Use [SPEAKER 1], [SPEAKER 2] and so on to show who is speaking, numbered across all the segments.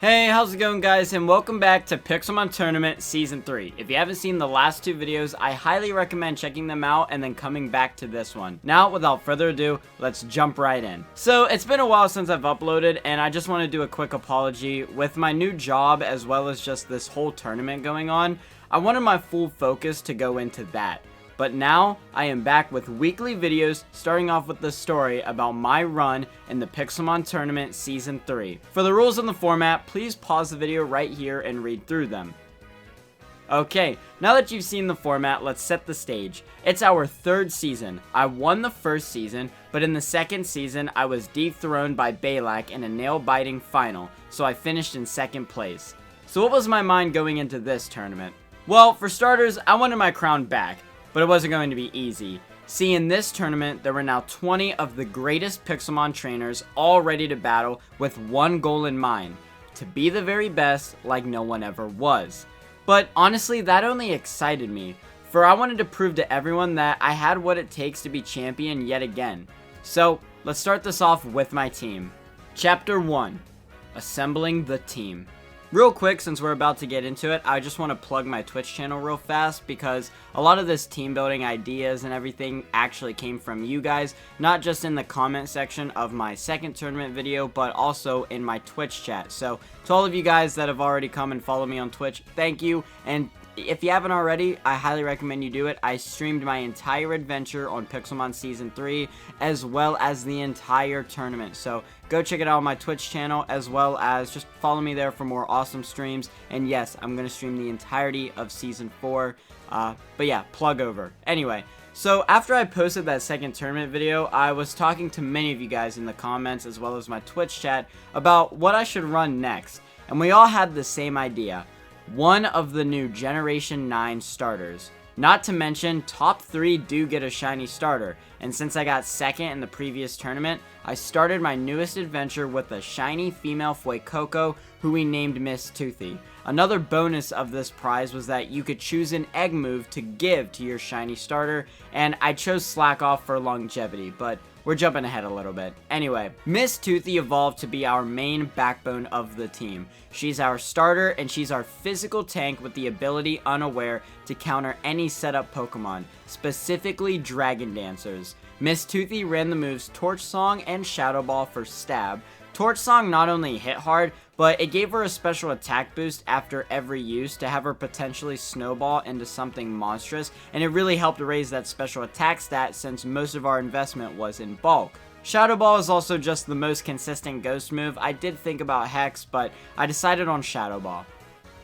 [SPEAKER 1] Hey, how's it going guys, and welcome back to Pixelmon Tournament Season 3. If you haven't seen the last two videos, I highly recommend checking them out and then coming back to this one. Now, without further ado, let's jump right in. So, it's been a while since I've uploaded, and I just want to do a quick apology. With my new job, as well as just this whole tournament going on, I wanted my full focus to go into that. But now, I am back with weekly videos, starting off with the story about my run in the Pixelmon Tournament Season 3. For the rules and the format, please pause the video right here and read through them. Okay, now that you've seen the format, let's set the stage. It's our third season. I won the first season, but in the second season, I was dethroned by Balak in a nail-biting final, so I finished in second place. So what was my mind going into this tournament? Well, for starters, I wanted my crown back. But it wasn't going to be easy. See, in this tournament, there were now 20 of the greatest Pixelmon trainers all ready to battle with one goal in mind: to be the very best like no one ever was. But honestly, that only excited me, for I wanted to prove to everyone that I had what it takes to be champion yet again. So, let's start this off with my team. Chapter 1. Assembling the team. Real quick, since we're about to get into it, I just want to plug my Twitch channel real fast, because a lot of this team building ideas and everything actually came from you guys, not just in the comment section of my second tournament video, but also in my Twitch chat. So to all of you guys that have already come and followed me on Twitch, thank you. And if you haven't already, I highly recommend you do it. I streamed my entire adventure on Pixelmon Season 3, as well as the entire tournament. So go check it out on my Twitch channel, as well as just follow me there for more awesome streams. And yes, I'm going to stream the entirety of Season 4. But yeah, plug over. Anyway, so after I posted that second tournament video, I was talking to many of you guys in the comments, as well as my Twitch chat, about what I should run next. And we all had the same idea: one of the new Generation 9 starters. Not to mention, top 3 do get a shiny starter, and since I got second in the previous tournament, I started my newest adventure with a shiny female Fuecoco, who we named Miss Toothy. Another bonus of this prize was that you could choose an egg move to give to your shiny starter, and I chose Slack Off for longevity, but we're jumping ahead a little bit. Anyway, Miss Toothy evolved to be our main backbone of the team. She's our starter, and she's our physical tank with the ability Unaware to counter any setup Pokemon, specifically Dragon Dancers. Miss Toothy ran the moves Torch Song and Shadow Ball for stab. Torch Song not only hit hard, but it gave her a special attack boost after every use to have her potentially snowball into something monstrous, and it really helped raise that special attack stat since most of our investment was in bulk. Shadow Ball is also just the most consistent ghost move. I did think about Hex, but I decided on Shadow Ball.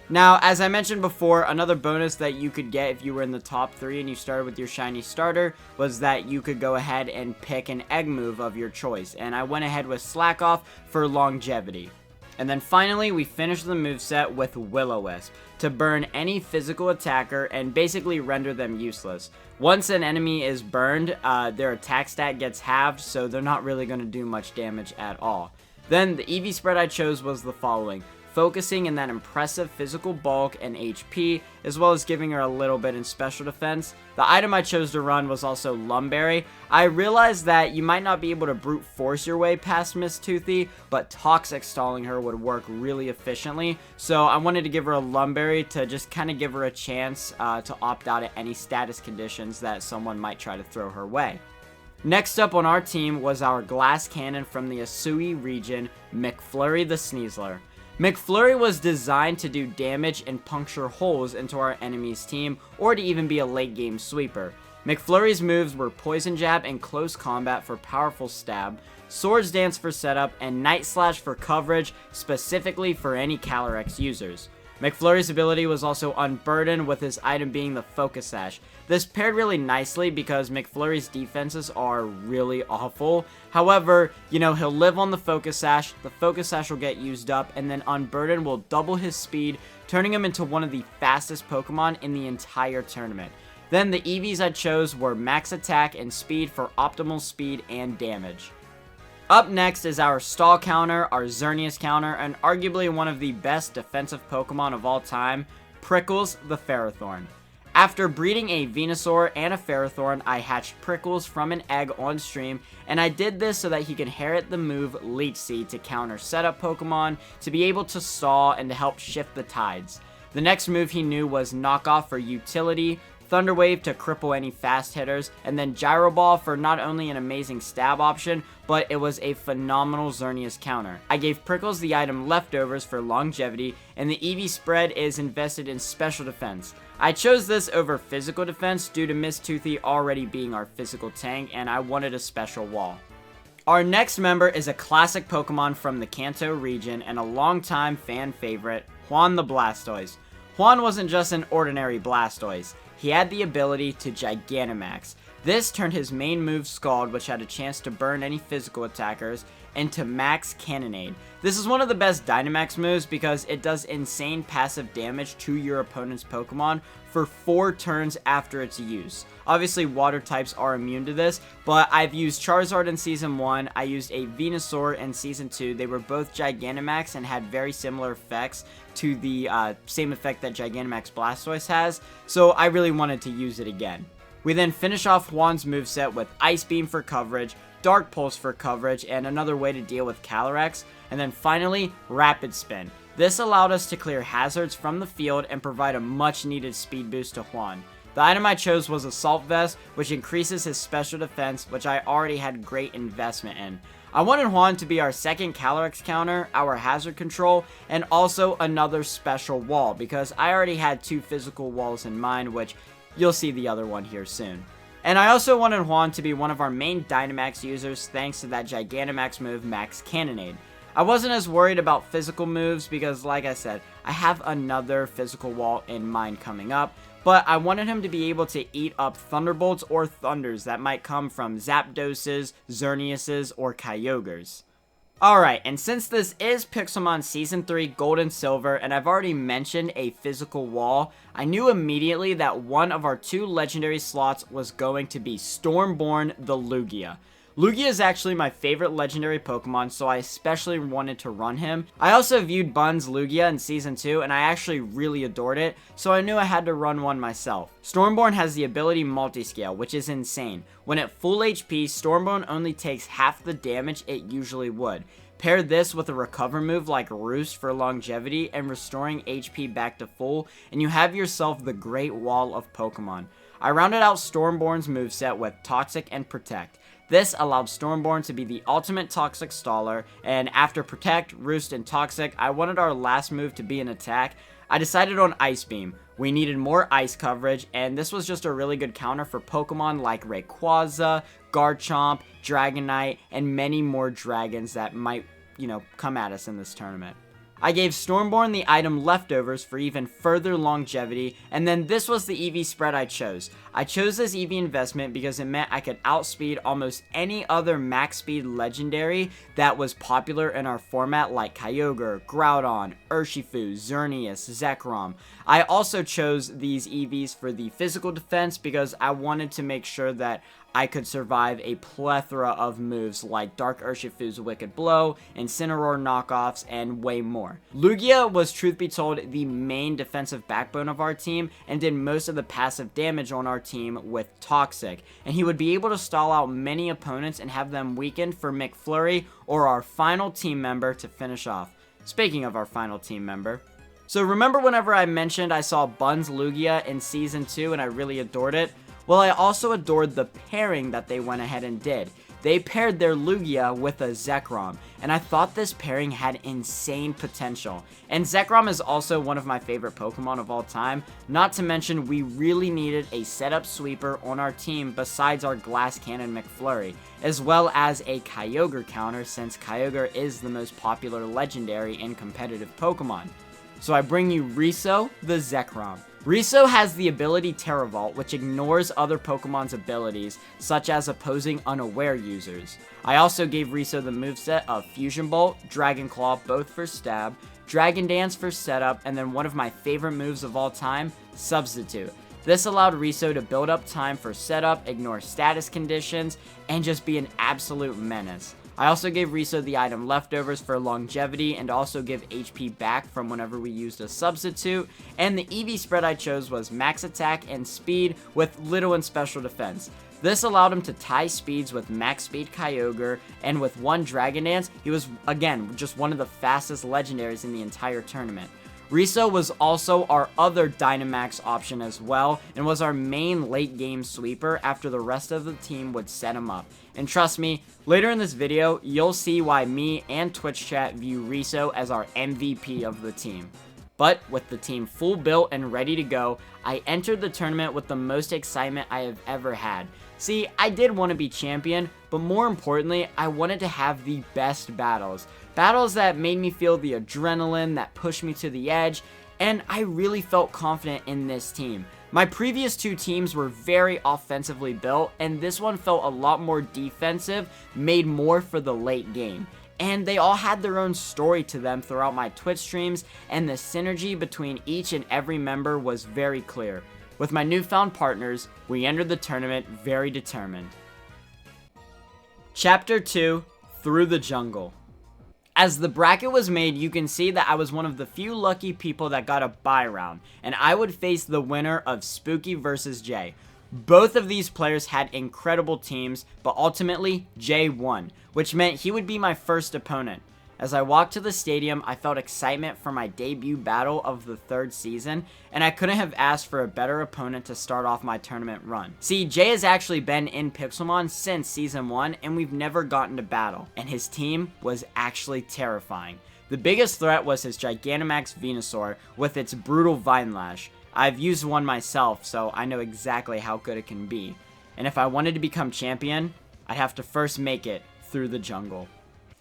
[SPEAKER 1] Now, as I mentioned before, another bonus that you could get if you were in the top 3 and you started with your shiny starter was that you could go ahead and pick an egg move of your choice, and I went ahead with Slack Off for longevity. And then finally, we finished the moveset with Will-O-Wisp to burn any physical attacker and basically render them useless. Once an enemy is burned, their attack stat gets halved, so they're not really going to do much damage at all. Then the EV spread I chose was the following: focusing in that impressive physical bulk and HP, as well as giving her a little bit in special defense. The item I chose to run was also Lumberry. I realized that you might not be able to brute force your way past Miss Toothy, but Toxic stalling her would work really efficiently, so I wanted to give her a Lumberry to just kind of give her a chance to opt out of any status conditions that someone might try to throw her way. Next up on our team was our Glass Cannon from the Asui region, McFlurry the Sneasler. McFlurry was designed to do damage and puncture holes into our enemy's team, or to even be a late game sweeper. McFlurry's moves were Poison Jab and Close Combat for powerful stab, Swords Dance for setup, and Night Slash for coverage, specifically for any Calyrex users. McFlurry's ability was also Unburden, with his item being the Focus Sash. This paired really nicely because McFlurry's defenses are really awful. However, he'll live on the Focus Sash will get used up, and then Unburden will double his speed, turning him into one of the fastest Pokemon in the entire tournament. Then the EVs I chose were Max Attack and Speed for optimal speed and damage. Up next is our Stall counter, our Xerneas counter, and arguably one of the best defensive Pokemon of all time, Prickles the Ferrothorn. After breeding a Venusaur and a Ferrothorn, I hatched Prickles from an egg on stream, and I did this so that he could inherit the move Leech Seed to counter setup Pokemon, to be able to stall, and to help shift the tides. The next move he knew was Knock Off for utility, Thunder Wave to cripple any fast hitters, and then Gyro Ball for not only an amazing stab option, but it was a phenomenal Xerneas counter. I gave Prickles the item Leftovers for longevity, and the EV spread is invested in special defense. I chose this over physical defense due to Miss Toothy already being our physical tank, and I wanted a special wall. Our next member is a classic Pokemon from the Kanto region and a longtime fan favorite, Juan the Blastoise. Juan wasn't just an ordinary Blastoise. He had the ability to Gigantamax. This turned his main move Scald, which had a chance to burn any physical attackers, into Max Cannonade. This is one of the best Dynamax moves because it does insane passive damage to your opponent's Pokemon for 4 turns after its use. Obviously, water types are immune to this, but I've used Charizard in Season 1, I used a Venusaur in Season 2. They were both Gigantamax and had very similar effects to the same effect that Gigantamax Blastoise has, so I really wanted to use it again. We then finish off Juan's moveset with Ice Beam for coverage, Dark Pulse for coverage, and another way to deal with Calyrex, and then finally, Rapid Spin. This allowed us to clear hazards from the field and provide a much needed speed boost to Juan. The item I chose was Assault Vest, which increases his special defense, which I already had great investment in. I wanted Juan to be our second Calyrex counter, our hazard control, and also another special wall, because I already had 2 physical walls in mind, which you'll see the other one here soon. And I also wanted Juan to be one of our main Dynamax users thanks to that Gigantamax move Max Cannonade. I wasn't as worried about physical moves because, like I said, I have another physical wall in mind coming up, but I wanted him to be able to eat up Thunderbolts or Thunders that might come from Zapdoses, Xerneases, or Kyogres. Alright, and since this is Pixelmon Season 3 Gold and Silver, and I've already mentioned a physical wall, I knew immediately that one of our 2 legendary slots was going to be Stormborn the Lugia. Lugia is actually my favorite legendary Pokemon, so I especially wanted to run him. I also viewed Bun's Lugia in Season 2, and I actually really adored it, so I knew I had to run one myself. Stormborn has the ability Multiscale, which is insane. When at full HP, Stormborn only takes half the damage it usually would. Pair this with a recover move like Roost for longevity and restoring HP back to full, and you have yourself the Great Wall of Pokemon. I rounded out Stormborn's moveset with Toxic and Protect. This allowed Stormborn to be the ultimate Toxic Staller, and after Protect, Roost, and Toxic, I wanted our last move to be an attack. I decided on Ice Beam. We needed more ice coverage, and this was just a really good counter for Pokemon like Rayquaza, Garchomp, Dragonite, and many more dragons that might, come at us in this tournament. I gave Stormborn the item Leftovers for even further longevity, and then this was the EV spread I chose. I chose this EV investment because it meant I could outspeed almost any other max speed legendary that was popular in our format like Kyogre, Groudon, Urshifu, Xerneas, Zekrom. I also chose these EVs for the physical defense because I wanted to make sure that I could survive a plethora of moves like Dark Urshifu's Wicked Blow, Incineroar knockoffs, and way more. Lugia was, truth be told, the main defensive backbone of our team and did most of the passive damage on our team with Toxic, and he would be able to stall out many opponents and have them weakened for McFlurry or our final team member to finish off. Speaking of our final team member, so remember whenever I mentioned I saw Bun's Lugia in Season 2 and I really adored it? Well, I also adored the pairing that they went ahead and did. They paired their Lugia with a Zekrom, and I thought this pairing had insane potential. And Zekrom is also one of my favorite Pokemon of all time, not to mention we really needed a setup sweeper on our team besides our Glass Cannon McFlurry, as well as a Kyogre counter since Kyogre is the most popular legendary in competitive Pokemon. So I bring you Riso the Zekrom. Riso has the ability Terra Vault, which ignores other Pokemon's abilities, such as opposing unaware users. I also gave Riso the moveset of Fusion Bolt, Dragon Claw, both for stab, Dragon Dance for setup, and then one of my favorite moves of all time, Substitute. This allowed Riso to build up time for setup, ignore status conditions, and just be an absolute menace. I also gave Riso the item Leftovers for longevity and also give HP back from whenever we used a substitute. And the EV spread I chose was max attack and speed with little and special defense. This allowed him to tie speeds with max speed Kyogre, and with one Dragon Dance, he was, again, just one of the fastest legendaries in the entire tournament. Riso was also our other Dynamax option as well, and was our main late game sweeper after the rest of the team would set him up. And trust me, later in this video, you'll see why me and Twitch chat view Riso as our MVP of the team. But with the team full built and ready to go, I entered the tournament with the most excitement I have ever had. See, I did want to be champion, but more importantly, I wanted to have the best battles. Battles that made me feel the adrenaline, that pushed me to the edge, and I really felt confident in this team. My previous two teams were very offensively built, and this one felt a lot more defensive, made more for the late game. And they all had their own story to them throughout my Twitch streams, and the synergy between each and every member was very clear. With my newfound partners, we entered the tournament very determined. Chapter 2, Through the Jungle. As the bracket was made, you can see that I was one of the few lucky people that got a bye round, and I would face the winner of Spooky vs. Jay. Both of these players had incredible teams, but ultimately, Jay won, which meant he would be my first opponent. As I walked to the stadium, I felt excitement for my debut battle of the 3rd season, and I couldn't have asked for a better opponent to start off my tournament run. See, Jay has actually been in Pixelmon since Season 1, and we've never gotten to battle, and his team was actually terrifying. The biggest threat was his Gigantamax Venusaur with its brutal Vine Lash. I've used one myself, so I know exactly how good it can be. And if I wanted to become champion, I'd have to first make it through the jungle.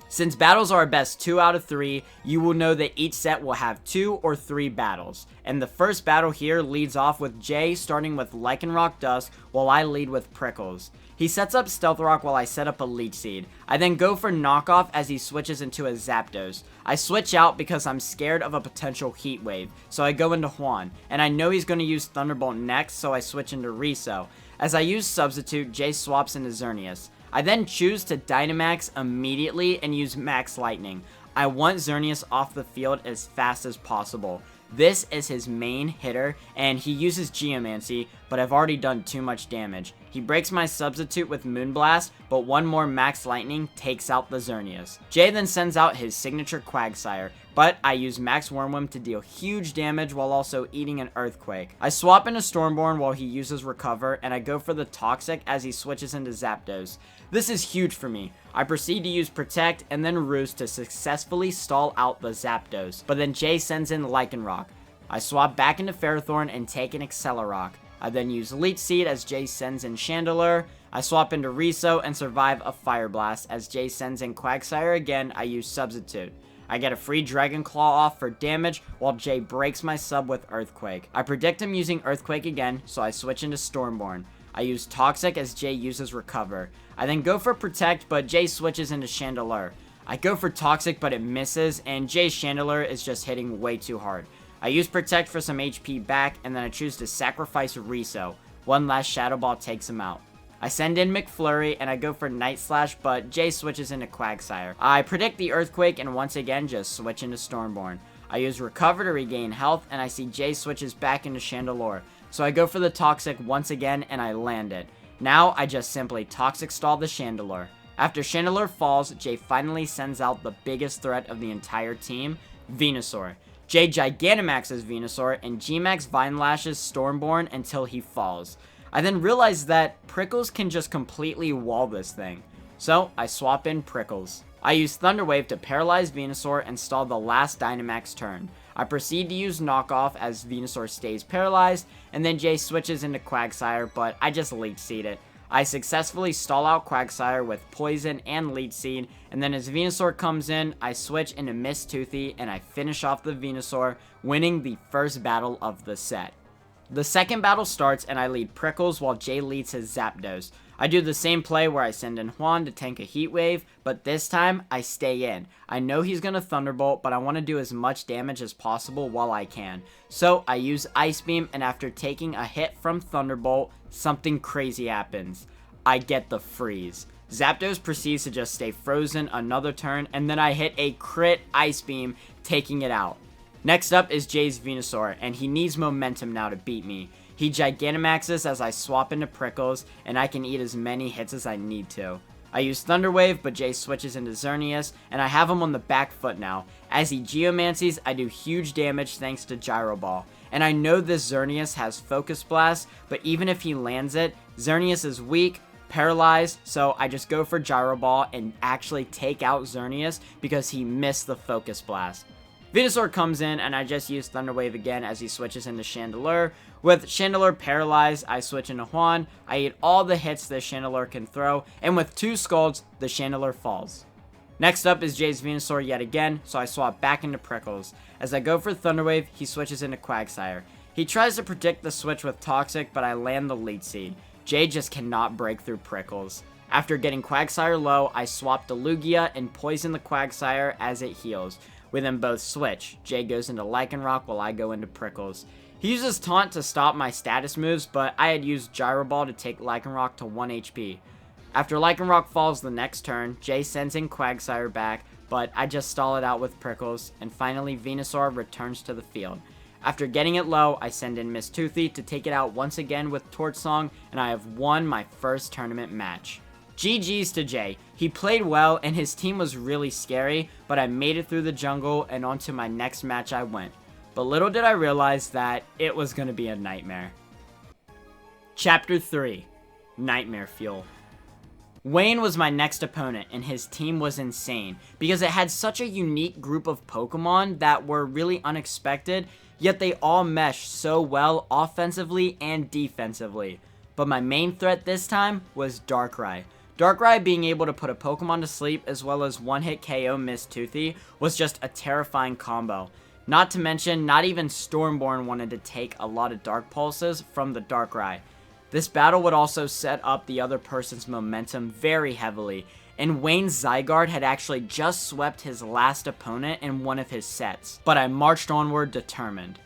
[SPEAKER 1] Since battles are best 2 out of 3, you will know that each set will have 2 or 3 battles. And the first battle here leads off with Jay starting with Lycanroc Dusk while I lead with Prickles. He sets up Stealth Rock while I set up a Leech Seed. I then go for Knockoff as he switches into a Zapdos. I switch out because I'm scared of a potential Heat Wave, so I go into Juan. And I know he's going to use Thunderbolt next, so I switch into Riso. As I use Substitute, Jay swaps into Xerneas. I then choose to Dynamax immediately and use Max Lightning. I want Xerneas off the field as fast as possible. This is his main hitter, and he uses Geomancy, but I've already done too much damage. He breaks my Substitute with Moonblast, but one more Max Lightning takes out the Xerneas. Jay then sends out his signature Quagsire, but I use Max Wormwhim to deal huge damage while also eating an Earthquake. I swap into Stormborn while he uses Recover, and I go for the Toxic as he switches into Zapdos. This is huge for me. I proceed to use Protect and then Roost to successfully stall out the Zapdos, but then Jay sends in Lycanroc. I swap back into Ferrothorn and take an Accelerock. I then use Leech Seed as Jay sends in Chandelure. I swap into Riso and survive a Fire Blast. As Jay sends in Quagsire again, I use Substitute. I get a free Dragon Claw off for damage while Jay breaks my sub with Earthquake. I predict him using Earthquake again, so I switch into Stormborn. I use Toxic as Jay uses Recover. I then go for Protect, but Jay switches into Chandelure. I go for Toxic, but it misses, and Jay's Chandelure is just hitting way too hard. I use Protect for some HP back, and then I choose to sacrifice Riso. One last Shadow Ball takes him out. I send in McFlurry, and I go for Night Slash, but Jay switches into Quagsire. I predict the Earthquake, and once again just switch into Stormborn. I use Recover to regain health, and I see Jay switches back into Chandelure. So I go for the Toxic once again, and I land it. Now I just simply Toxic Stall the Chandelure. After Chandelure falls, Jay finally sends out the biggest threat of the entire team, Venusaur. Jay Gigantamaxes Venusaur and G-Max Vine Lashes Stormborn until he falls. I then realize that Prickles can just completely wall this thing. So I swap in Prickles. I use Thunder Wave to paralyze Venusaur and stall the last Dynamax turn. I proceed to use Knockoff as Venusaur stays paralyzed, and then Jay switches into Quagsire, but I just Leech Seed it. I successfully stall out Quagsire with Poison and Leech Seed, and then as Venusaur comes in, I switch into Miss Toothy, and I finish off the Venusaur, winning the first battle of the set. The second battle starts, and I lead Prickles while Jay leads his Zapdos. I do the same play where I send in Juan to tank a Heat Wave, but this time, I stay in. I know he's going to Thunderbolt, but I want to do as much damage as possible while I can. So, I use Ice Beam, and after taking a hit from Thunderbolt, something crazy happens. I get the freeze. Zapdos proceeds to just stay frozen another turn, and then I hit a crit Ice Beam, taking it out. Next up is Jay's Venusaur, and he needs momentum now to beat me. He Gigantamaxes as I swap into Prickles, and I can eat as many hits as I need to. I use Thunder Wave, but Jay switches into Xerneas, and I have him on the back foot now. As he Geomancies, I do huge damage thanks to Gyro Ball. And I know this Xerneas has Focus Blast, but even if he lands it, Xerneas is weak, paralyzed, so I just go for Gyro Ball and actually take out Xerneas because he missed the Focus Blast. Venusaur comes in, and I just use Thunder Wave again as he switches into Chandelure. With Chandelure paralyzed, I switch into Juan. I eat all the hits that Chandelure can throw, and with 2 Scalds, the Chandelure falls. Next up is Jay's Venusaur yet again, so I swap back into Prickles. As I go for Thunder Wave, he switches into Quagsire. He tries to predict the switch with Toxic, but I land the Leech Seed. Jay just cannot break through Prickles. After getting Quagsire low, I swap to Lugia and poison the Quagsire as it heals. We then both switch. Jay goes into Lycanroc while I go into Prickles. He uses Taunt to stop my status moves, but I had used Gyro Ball to take Lycanroc to 1 HP. After Lycanroc falls the next turn, Jay sends in Quagsire back, but I just stall it out with Prickles, and finally Venusaur returns to the field. After getting it low, I send in Miss Toothy to take it out once again with Torch Song, and I have won my first tournament match. GG's to Jay. He played well, and his team was really scary, but I made it through the jungle, and on to my next match I went. But little did I realize that it was going to be a nightmare. Chapter 3. Nightmare Fuel. Wayne was my next opponent, and his team was insane, because it had such a unique group of Pokemon that were really unexpected, yet they all meshed so well offensively and defensively. But my main threat this time was Darkrai. Darkrai being able to put a Pokemon to sleep as well as one-hit KO Miss Toothy was just a terrifying combo. Not to mention, not even Stormborn wanted to take a lot of Dark Pulses from the Darkrai. This battle would also set up the other person's momentum very heavily, and Wayne's Zygarde had actually just swept his last opponent in one of his sets, but I marched onward determined.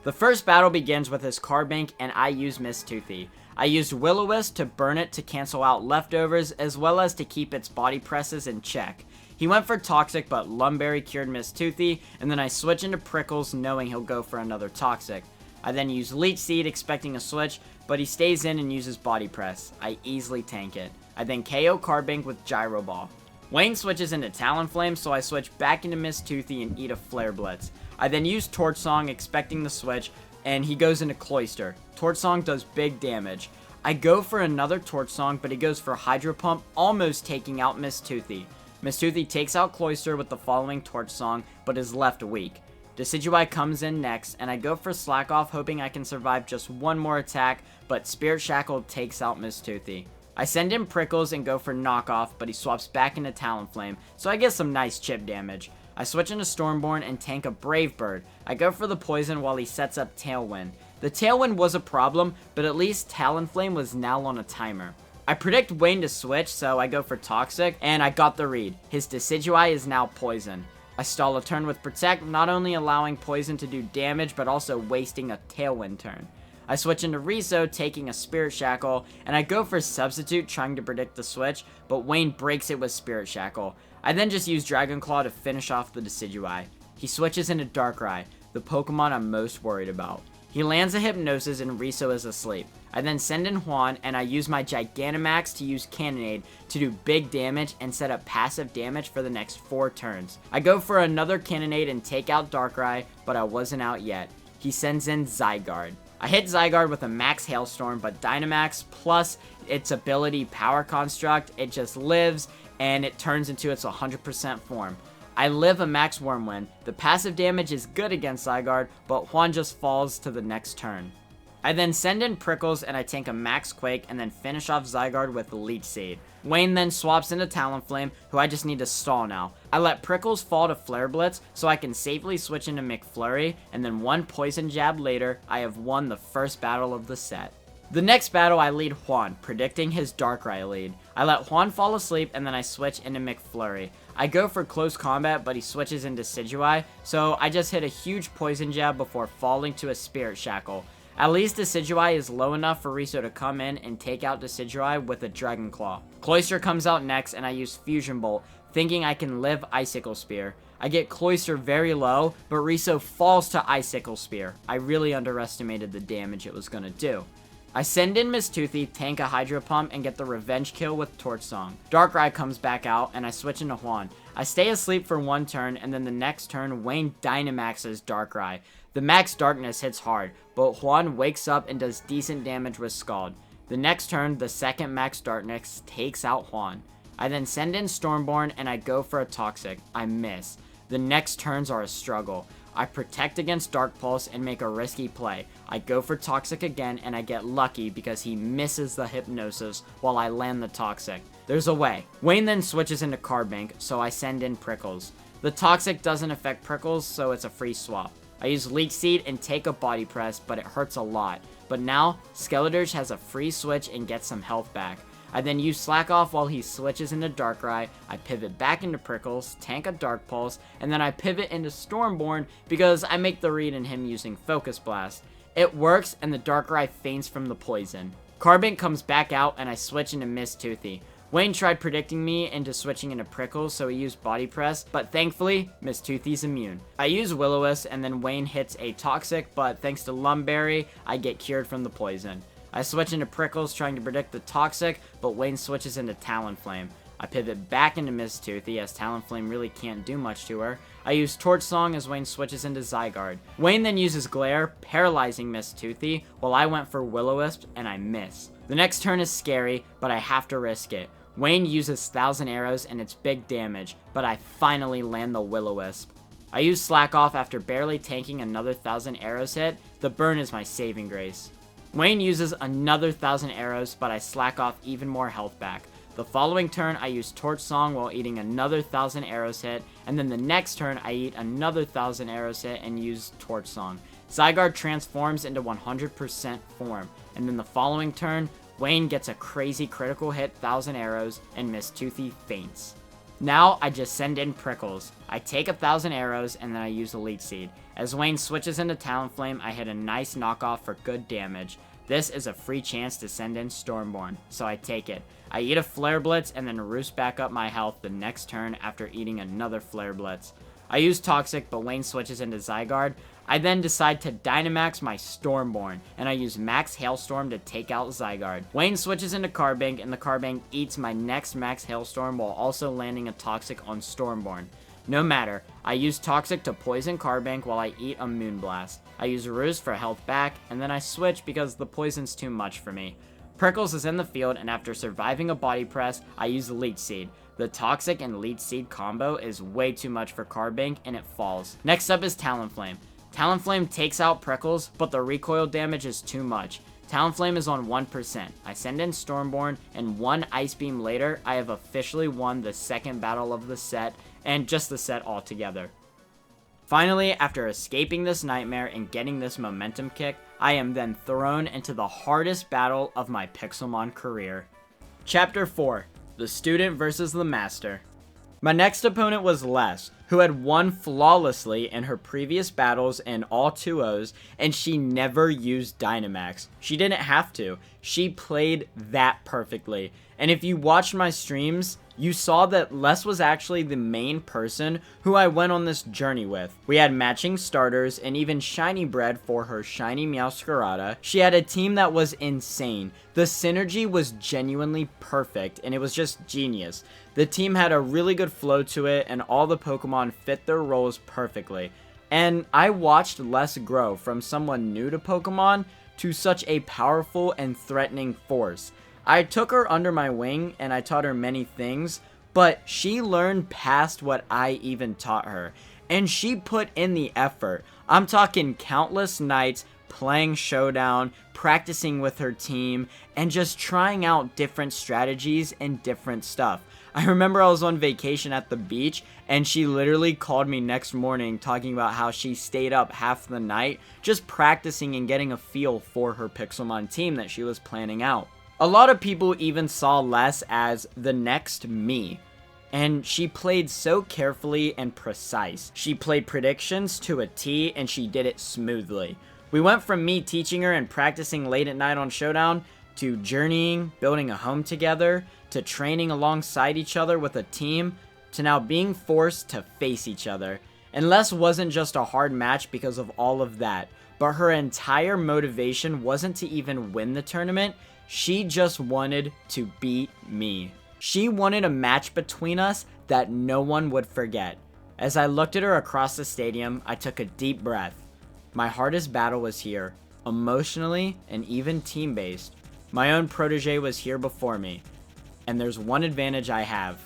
[SPEAKER 1] The first battle begins with his Carbink, and I use Miss Toothy. I used Will-O-Wisp to burn it to cancel out leftovers, as well as to keep its body presses in check. He went for Toxic, but Lumberry cured Miss Toothy, and then I switch into Prickles knowing he'll go for another Toxic. I then use Leech Seed expecting a switch, but he stays in and uses Body Press. I easily tank it. I then KO Carbink with Gyro Ball. Wayne switches into Talonflame, so I switch back into Miss Toothy and eat a Flare Blitz. I then use Torch Song expecting the switch, and he goes into Cloyster. Torch Song does big damage. I go for another Torch Song, but he goes for Hydro Pump, almost taking out Miss Toothy. Miss Toothy takes out Cloyster with the following Torch Song, but is left weak. Decidueye comes in next, and I go for Slack Off, hoping I can survive just one more attack, but Spirit Shackle takes out Miss Toothy. I send in Prickles and go for Knock Off, but he swaps back into Talonflame, so I get some nice chip damage. I switch into Stormborn and tank a Brave Bird. I go for the poison while he sets up Tailwind. The Tailwind was a problem, but at least Talonflame was now on a timer. I predict Wayne to switch, so I go for Toxic, and I got the read. His Decidueye is now poison. I stall a turn with Protect, not only allowing poison to do damage, but also wasting a Tailwind turn. I switch into Riso, taking a Spirit Shackle, and I go for Substitute, trying to predict the switch, but Wayne breaks it with Spirit Shackle. I then just use Dragon Claw to finish off the Decidueye. He switches into Darkrai, the Pokemon I'm most worried about. He lands a Hypnosis and Riso is asleep. I then send in Juan, and I use my Gigantamax to use Cannonade to do big damage and set up passive damage for the next 4 turns. I go for another Cannonade and take out Darkrai, but I wasn't out yet. He sends in Zygarde. I hit Zygarde with a Max Hailstorm, but Dynamax plus its ability Power Construct, it just lives and it turns into its 100% form. I live a Max Whirlwind. The passive damage is good against Zygarde, but Juan just falls to the next turn. I then send in Prickles and I tank a Max Quake and then finish off Zygarde with Leech Seed. Wayne then swaps into Talonflame, who I just need to stall now. I let Prickles fall to Flare Blitz so I can safely switch into McFlurry, and then one Poison Jab later, I have won the first battle of the set. The next battle I lead Juan, predicting his Darkrai lead. I let Juan fall asleep and then I switch into McFlurry. I go for close combat, but he switches into Decidueye, so I just hit a huge Poison Jab before falling to a Spirit Shackle. At least Decidueye is low enough for Riso to come in and take out Decidueye with a Dragon Claw. Cloyster comes out next and I use Fusion Bolt, thinking I can live Icicle Spear. I get Cloyster very low, but Riso falls to Icicle Spear. I really underestimated the damage it was going to do. I send in Miss Toothy, tank a Hydro Pump, and get the revenge kill with Torch Song. Darkrai comes back out, and I switch into Juan. I stay asleep for one turn, and then the next turn, Wayne Dynamaxes Darkrai. The Max Darkness hits hard, but Juan wakes up and does decent damage with Scald. The next turn, the second Max Darkness takes out Juan. I then send in Stormborn, and I go for a Toxic. I miss. The next turns are a struggle. I protect against Dark Pulse and make a risky play. I go for Toxic again and I get lucky because he misses the Hypnosis while I land the Toxic. There's a way. Wayne then switches into Carbink, so I send in Prickles. The Toxic doesn't affect Prickles, so it's a free swap. I use Leech Seed and take a Body Press, but it hurts a lot. But now, Skeledirge has a free switch and gets some health back. I then use Slack Off while he switches into Darkrai, I pivot back into Prickles, tank a Dark Pulse, and then I pivot into Stormborn because I make the read in him using Focus Blast. It works and the Darkrai faints from the poison. Carbink comes back out and I switch into Miss Toothy. Wayne tried predicting me into switching into Prickles, so he used Body Press, but thankfully, Miss Toothy's immune. I use Will-O-Wisp and then Wayne hits a Toxic, but thanks to Lumberry, I get cured from the poison. I switch into Prickles trying to predict the Toxic, but Wayne switches into Talonflame. I pivot back into Miss Toothy as Talonflame really can't do much to her. I use Torch Song as Wayne switches into Zygarde. Wayne then uses Glare, paralyzing Miss Toothy, while I went for Will-O-Wisp and I miss. The next turn is scary, but I have to risk it. Wayne uses 1,000 Arrows and it's big damage, but I finally land the Will-O-Wisp. I use Slack Off after barely tanking another 1,000 Arrows hit. The burn is my saving grace. Wayne uses another 1,000 Arrows, but I slack off even more health back. The following turn, I use Torch Song while eating another 1,000 Arrows hit, and then the next turn, I eat another 1,000 Arrows hit and use Torch Song. Zygarde transforms into 100% form, and then the following turn, Wayne gets a crazy critical hit 1,000 Arrows, and Miss Toothy faints. Now, I just send in Prickles. I take 1,000 Arrows, and then I use a Leech Seed. As Wayne switches into Talonflame, I hit a nice knockoff for good damage. This is a free chance to send in Stormborn, so I take it. I eat a Flare Blitz, and then roost back up my health the next turn after eating another Flare Blitz. I use Toxic, but Wayne switches into Zygarde. I then decide to Dynamax my Stormborn, and I use Max Hailstorm to take out Zygarde. Wayne switches into Carbink, and the Carbink eats my next Max Hailstorm while also landing a Toxic on Stormborn. No matter, I use Toxic to poison Carbink while I eat a Moonblast. I use Roost for health back, and then I switch because the poison's too much for me. Prickles is in the field, and after surviving a Body Press, I use Leech Seed. The Toxic and Leech Seed combo is way too much for Carbink, and it falls. Next up is Talonflame. Talonflame takes out Prickles, but the recoil damage is too much. Talonflame is on 1%. I send in Stormborn, and one Ice Beam later, I have officially won the second battle of the set, and just the set altogether. Finally, after escaping this nightmare and getting this momentum kick, I am then thrown into the hardest battle of my Pixelmon career. Chapter 4, The Student versus the Master. My next opponent was Les, who had won flawlessly in her previous battles in all 2-0s, and she never used Dynamax. She didn't have to. She played that perfectly. And if you watched my streams, you saw that Les was actually the main person who I went on this journey with. We had matching starters and even Shiny Bread for her Shiny Meowscarada. She had a team that was insane. The synergy was genuinely perfect and it was just genius. The team had a really good flow to it and all the Pokemon fit their roles perfectly. And I watched Les grow from someone new to Pokemon to such a powerful and threatening force. I took her under my wing and I taught her many things, but she learned past what I even taught her. And she put in the effort. I'm talking countless nights playing Showdown, practicing with her team, and just trying out different strategies and different stuff. I remember I was on vacation at the beach and she literally called me next morning talking about how she stayed up half the night just practicing and getting a feel for her Pixelmon team that she was planning out. A lot of people even saw Les as the next me, and she played so carefully and precise. She played predictions to a T and she did it smoothly. We went from me teaching her and practicing late at night on Showdown, to journeying, building a home together, to training alongside each other with a team, to now being forced to face each other. And Les wasn't just a hard match because of all of that, but her entire motivation wasn't to even win the tournament, she just wanted to beat me. She wanted a match between us that no one would forget. As I looked at her across the stadium, I took a deep breath. My hardest battle was here, emotionally and even team-based. My own protege was here before me, and there's one advantage I have: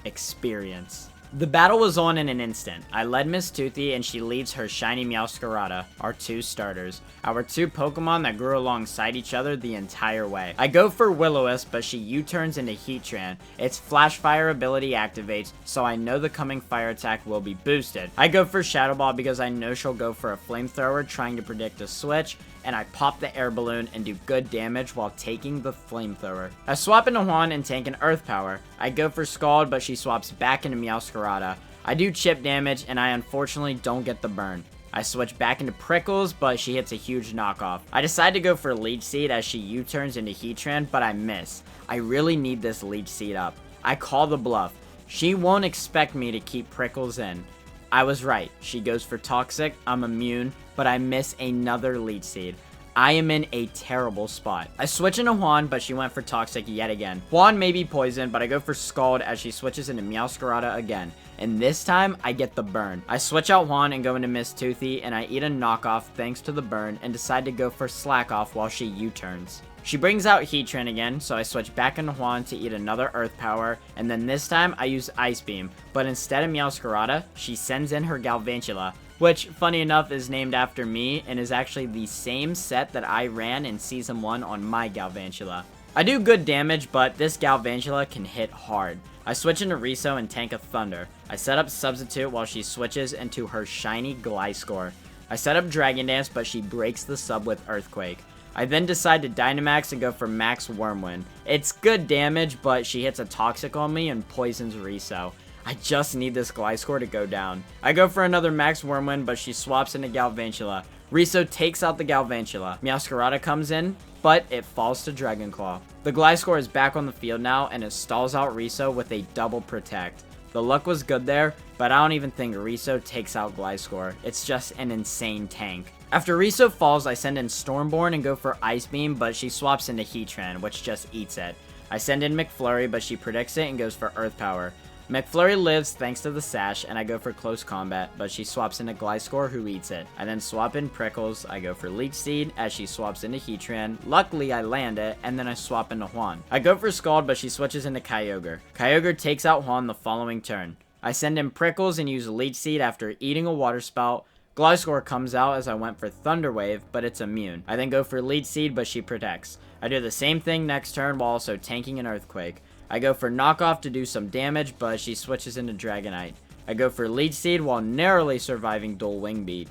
[SPEAKER 1] experience. The battle was on in an instant. I led Miss Toothy and she leads her shiny Meowscarada, our two starters, our two Pokemon that grew alongside each other the entire way. I go for Will-O-Wisp, but she U-turns into Heatran. Its Flash Fire ability activates, so I know the coming fire attack will be boosted. I go for Shadow Ball because I know she'll go for a Flamethrower trying to predict a switch, and I pop the air balloon and do good damage while taking the Flamethrower. I swap into Juan and tank an Earth Power. I go for Scald, but she swaps back into Meowscarada. I do chip damage, and I unfortunately don't get the burn. I switch back into Prickles, but she hits a huge knockoff. I decide to go for Leech Seed as she U-turns into Heatran, but I miss. I really need this Leech Seed up. I call the bluff. She won't expect me to keep Prickles in. I was right. She goes for Toxic, I'm immune, but I miss another Leech Seed. I am in a terrible spot. I switch into Juan, but she went for Toxic yet again. Juan may be poisoned, but I go for Scald as she switches into Meowscarada again. And this time, I get the burn. I switch out Juan and go into Miss Toothy, and I eat a knockoff thanks to the burn and decide to go for Slack Off while she U-turns. She brings out Heatran again, so I switch back into Juan to eat another Earth Power, and then this time I use Ice Beam, but instead of Meowscarada, she sends in her Galvantula, which, funny enough, is named after me and is actually the same set that I ran in Season 1 on my Galvantula. I do good damage, but this Galvantula can hit hard. I switch into Riso and tank a Thunder. I set up Substitute while she switches into her shiny Gliscor. I set up Dragon Dance, but she breaks the sub with Earthquake. I then decide to Dynamax and go for Max Wormwind. It's good damage, but she hits a Toxic on me and poisons Riso. I just need this Gliscor to go down. I go for another Max Wormwind, but she swaps into Galvantula. Riso takes out the Galvantula. Meowscarada comes in, but it falls to Dragon Claw. The Gliscor is back on the field now, and it stalls out Riso with a double protect. The luck was good there, but I don't even think Riso takes out Gliscor. It's just an insane tank. After Riso falls, I send in Stormborn and go for Ice Beam, but she swaps into Heatran, which just eats it. I send in McFlurry, but she predicts it and goes for Earth Power. McFlurry lives thanks to the Sash, and I go for Close Combat, but she swaps into Gliscor, who eats it. I then swap in Prickles, I go for Leech Seed, as she swaps into Heatran. Luckily, I land it, and then I swap into Juan. I go for Scald, but she switches into Kyogre. Kyogre takes out Juan the following turn. I send in Prickles and use Leech Seed after eating a Water Spout. Gliscor comes out as I went for Thunder Wave, but it's immune. I then go for Leech Seed, but she protects. I do the same thing next turn while also tanking an Earthquake. I go for Knockoff to do some damage, but she switches into Dragonite. I go for Leech Seed while narrowly surviving Dual Wing Beat.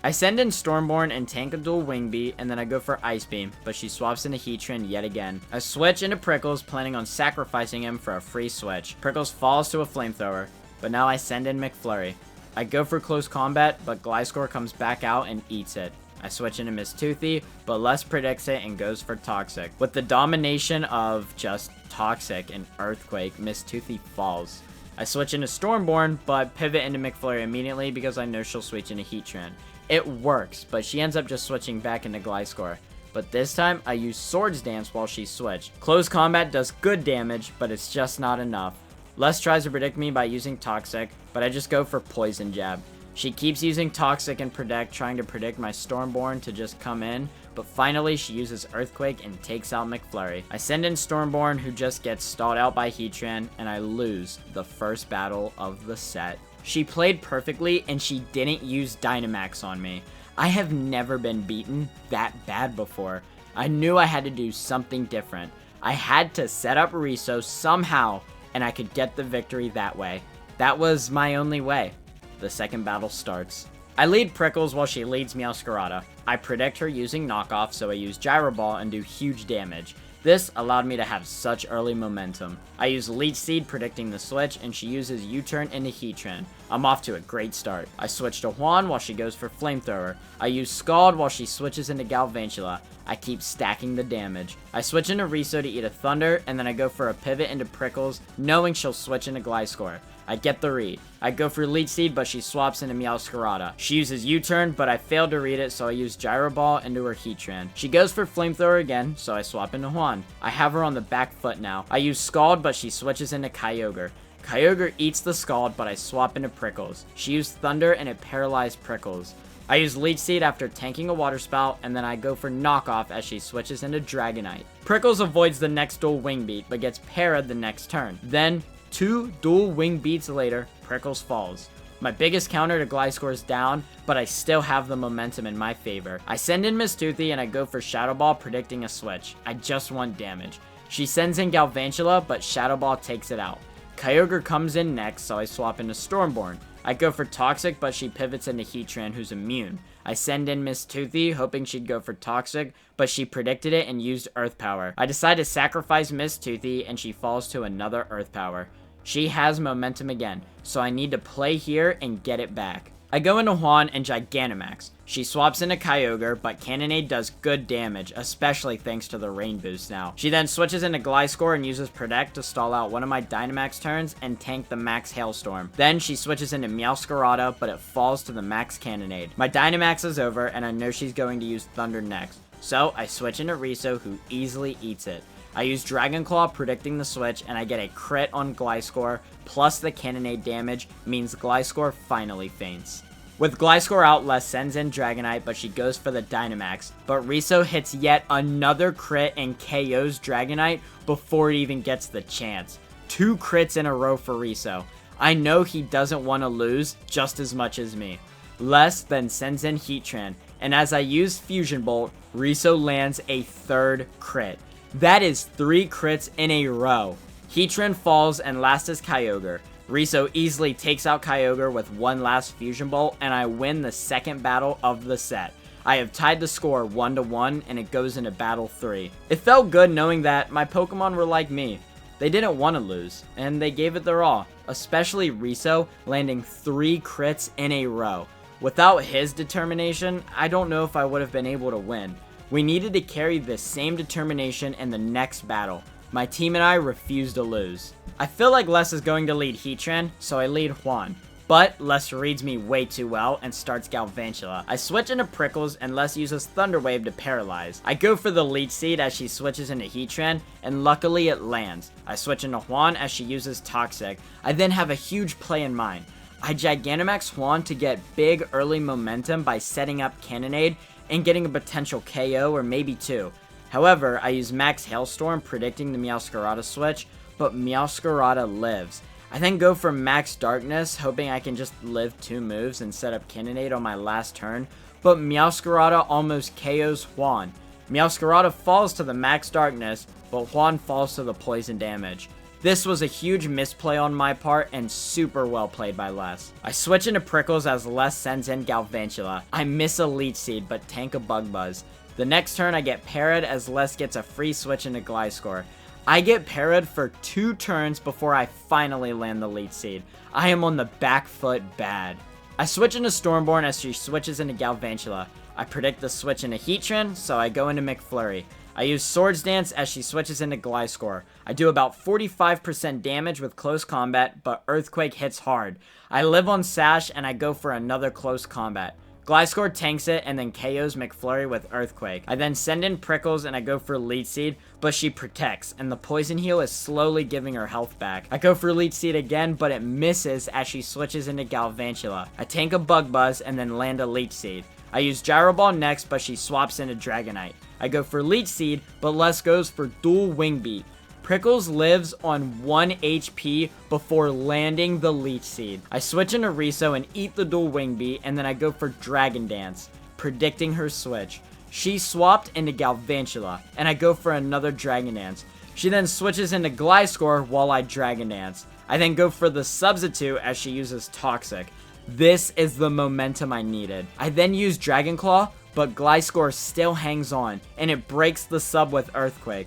[SPEAKER 1] I send in Stormborn and tank a Dual Wing Beat, and then I go for Ice Beam, but she swaps into Heatran yet again. I switch into Prickles, planning on sacrificing him for a free switch. Prickles falls to a Flamethrower, but now I send in McFlurry. I go for Close Combat, but Gliscor comes back out and eats it. I switch into Miss Toothy, but Les predicts it and goes for Toxic. With the domination of just Toxic and Earthquake, Miss Toothy falls. I switch into Stormborn, but pivot into McFlurry immediately because I know she'll switch into Heatran. It works, but she ends up just switching back into Gliscor. But this time, I use Swords Dance while she switched. Close Combat does good damage, but it's just not enough. Les tries to predict me by using Toxic, but I just go for Poison Jab. She keeps using Toxic and Protect, trying to predict my Stormborn to just come in, but finally she uses Earthquake and takes out McFlurry. I send in Stormborn, who just gets stalled out by Heatran, and I lose the first battle of the set. She played perfectly, and she didn't use Dynamax on me. I have never been beaten that bad before. I knew I had to do something different. I had to set up Riso somehow, and I could get the victory that way. That was my only way. The second battle starts. I lead Prickles while she leads Meowscarada. I predict her using Knockoff, so I use Gyro Ball and do huge damage. This allowed me to have such early momentum. I use Leech Seed predicting the switch, and she uses U-turn into Heatran. I'm off to a great start. I switch to Juan while she goes for Flamethrower. I use Scald while she switches into Galvantula. I keep stacking the damage. I switch into Riso to eat a Thunder, and then I go for a pivot into Prickles, knowing she'll switch into Gliscor. I get the read. I go for Leech Seed, but she swaps into Meowscarada. She uses U-turn, but I failed to read it, so I use Gyro Ball into her Heatran. She goes for Flamethrower again, so I swap into Juan. I have her on the back foot now. I use Scald, but she switches into Kyogre. Kyogre eats the Scald, but I swap into Prickles. She used Thunder, and it paralyzed Prickles. I use Leech Seed after tanking a Water Spout, and then I go for Knockoff as she switches into Dragonite. Prickles avoids the next dual Wing Beat, but gets parried the next turn. Then, 2 dual Wing Beats later, Prickles falls. My biggest counter to Gliscor is down, but I still have the momentum in my favor. I send in Miss Toothy and I go for Shadow Ball predicting a switch. I just want damage. She sends in Galvantula, but Shadow Ball takes it out. Kyogre comes in next, so I swap into Stormborn. I go for Toxic, but she pivots into Heatran, who's immune. I send in Miss Toothy, hoping she'd go for Toxic, but she predicted it and used Earth Power. I decide to sacrifice Miss Toothy, and she falls to another Earth Power. She has momentum again, so I need to play here and get it back. I go into Juan and Gigantamax. She swaps into Kyogre, but Cannonade does good damage, especially thanks to the Rain Boost now. She then switches into Gliscor and uses Protect to stall out one of my Dynamax turns and tank the Max Hailstorm. Then she switches into Meowscarada, but it falls to the Max Cannonade. My Dynamax is over, and I know she's going to use Thunder next. So I switch into Riso, who easily eats it. I use Dragon Claw predicting the switch, and I get a crit on Gliscor, plus the Cannonade damage means Gliscor finally faints. With Gliscor out, Les sends in Dragonite, but she goes for the Dynamax. But Riso hits yet another crit and KOs Dragonite before it even gets the chance. 2 crits in a row for Riso. I know he doesn't want to lose just as much as me. Les then sends in Heatran, and as I use Fusion Bolt, Riso lands a 3rd crit. That is 3 crits in a row. Heatran falls, and last is Kyogre. Riso easily takes out Kyogre with one last Fusion Bolt, and I win the second battle of the set. I have tied the score 1-1, and it goes into battle 3. It felt good knowing that my Pokemon were like me. They didn't want to lose, and they gave it their all, especially Riso landing 3 crits in a row. Without his determination, I don't know if I would have been able to win. We needed to carry this same determination in the next battle. My team and I refused to lose. I feel like Les is going to lead Heatran, so I lead Juan. But Les reads me way too well and starts Galvantula. I switch into Prickles and Les uses Thunder Wave to paralyze. I go for the Leech Seed as she switches into Heatran, and luckily it lands. I switch into Juan as she uses Toxic. I then have a huge play in mind. I Gigantamax Juan to get big early momentum by setting up Cannonade and getting a potential KO or maybe 2. However, I use Max Hailstorm predicting the Meowscarada switch, but Meowscarada lives. I then go for Max Darkness, hoping I can just live 2 moves and set up Cannonade on my last turn, but Meowscarada almost KOs Juan. Meowscarada falls to the Max Darkness, but Juan falls to the poison damage. This was a huge misplay on my part and super well played by Les. I switch into Prickles as Les sends in Galvantula. I miss a Leech Seed but tank a Bug Buzz. The next turn I get parried as Les gets a free switch into Gliscor. I get parried for 2 turns before I finally land the Leech Seed. I am on the back foot bad. I switch into Stormborn as she switches into Galvantula. I predict the switch into Heatran, so I go into McFlurry. I use Swords Dance as she switches into Gliscor. I do about 45% damage with close combat, but Earthquake hits hard. I live on Sash and I go for another close combat. Gliscor tanks it and then KOs McFlurry with Earthquake. I then send in Prickles and I go for Leech Seed, but she protects, and the Poison Heal is slowly giving her health back. I go for Leech Seed again, but it misses as she switches into Galvantula. I tank a Bug Buzz and then land a Leech Seed. I use Gyro Ball next, but she swaps into Dragonite. I go for Leech Seed, but Les goes for Dual Wing Beat. Prickles lives on 1 HP before landing the Leech Seed. I switch into Riso and eat the Dual Wing Beat, and then I go for Dragon Dance, predicting her switch. She swapped into Galvantula, and I go for another Dragon Dance. She then switches into Gliscor while I Dragon Dance. I then go for the Substitute as she uses Toxic. This is the momentum I needed. I then use Dragon Claw, but Gliscor still hangs on, and it breaks the sub with Earthquake.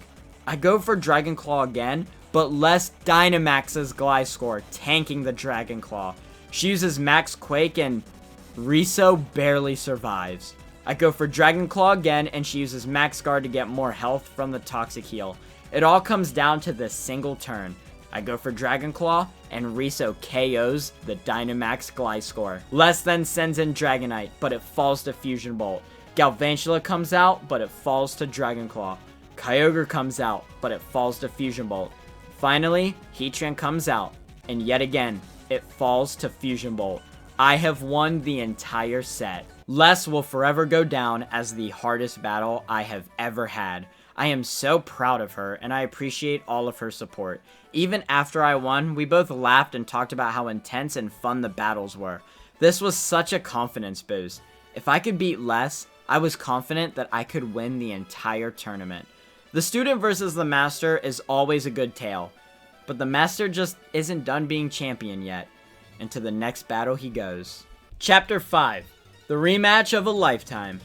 [SPEAKER 1] I go for Dragon Claw again, but Les Dynamaxes Gliscor, tanking the Dragon Claw. She uses Max Quake and Riso barely survives. I go for Dragon Claw again, and she uses Max Guard to get more health from the Toxic Heal. It all comes down to this single turn. I go for Dragon Claw, and Riso KOs the Dynamax Gliscor. Les then sends in Dragonite, but it falls to Fusion Bolt. Galvantula comes out, but it falls to Dragon Claw. Kyogre comes out, but it falls to Fusion Bolt. Finally, Heatran comes out, and yet again, it falls to Fusion Bolt. I have won the entire set. Les will forever go down as the hardest battle I have ever had. I am so proud of her, and I appreciate all of her support. Even after I won, we both laughed and talked about how intense and fun the battles were. This was such a confidence boost. If I could beat Les, I was confident that I could win the entire tournament. The student versus the master is always a good tale, but the master just isn't done being champion yet. And to the next battle he goes. Chapter 5. The rematch of a lifetime.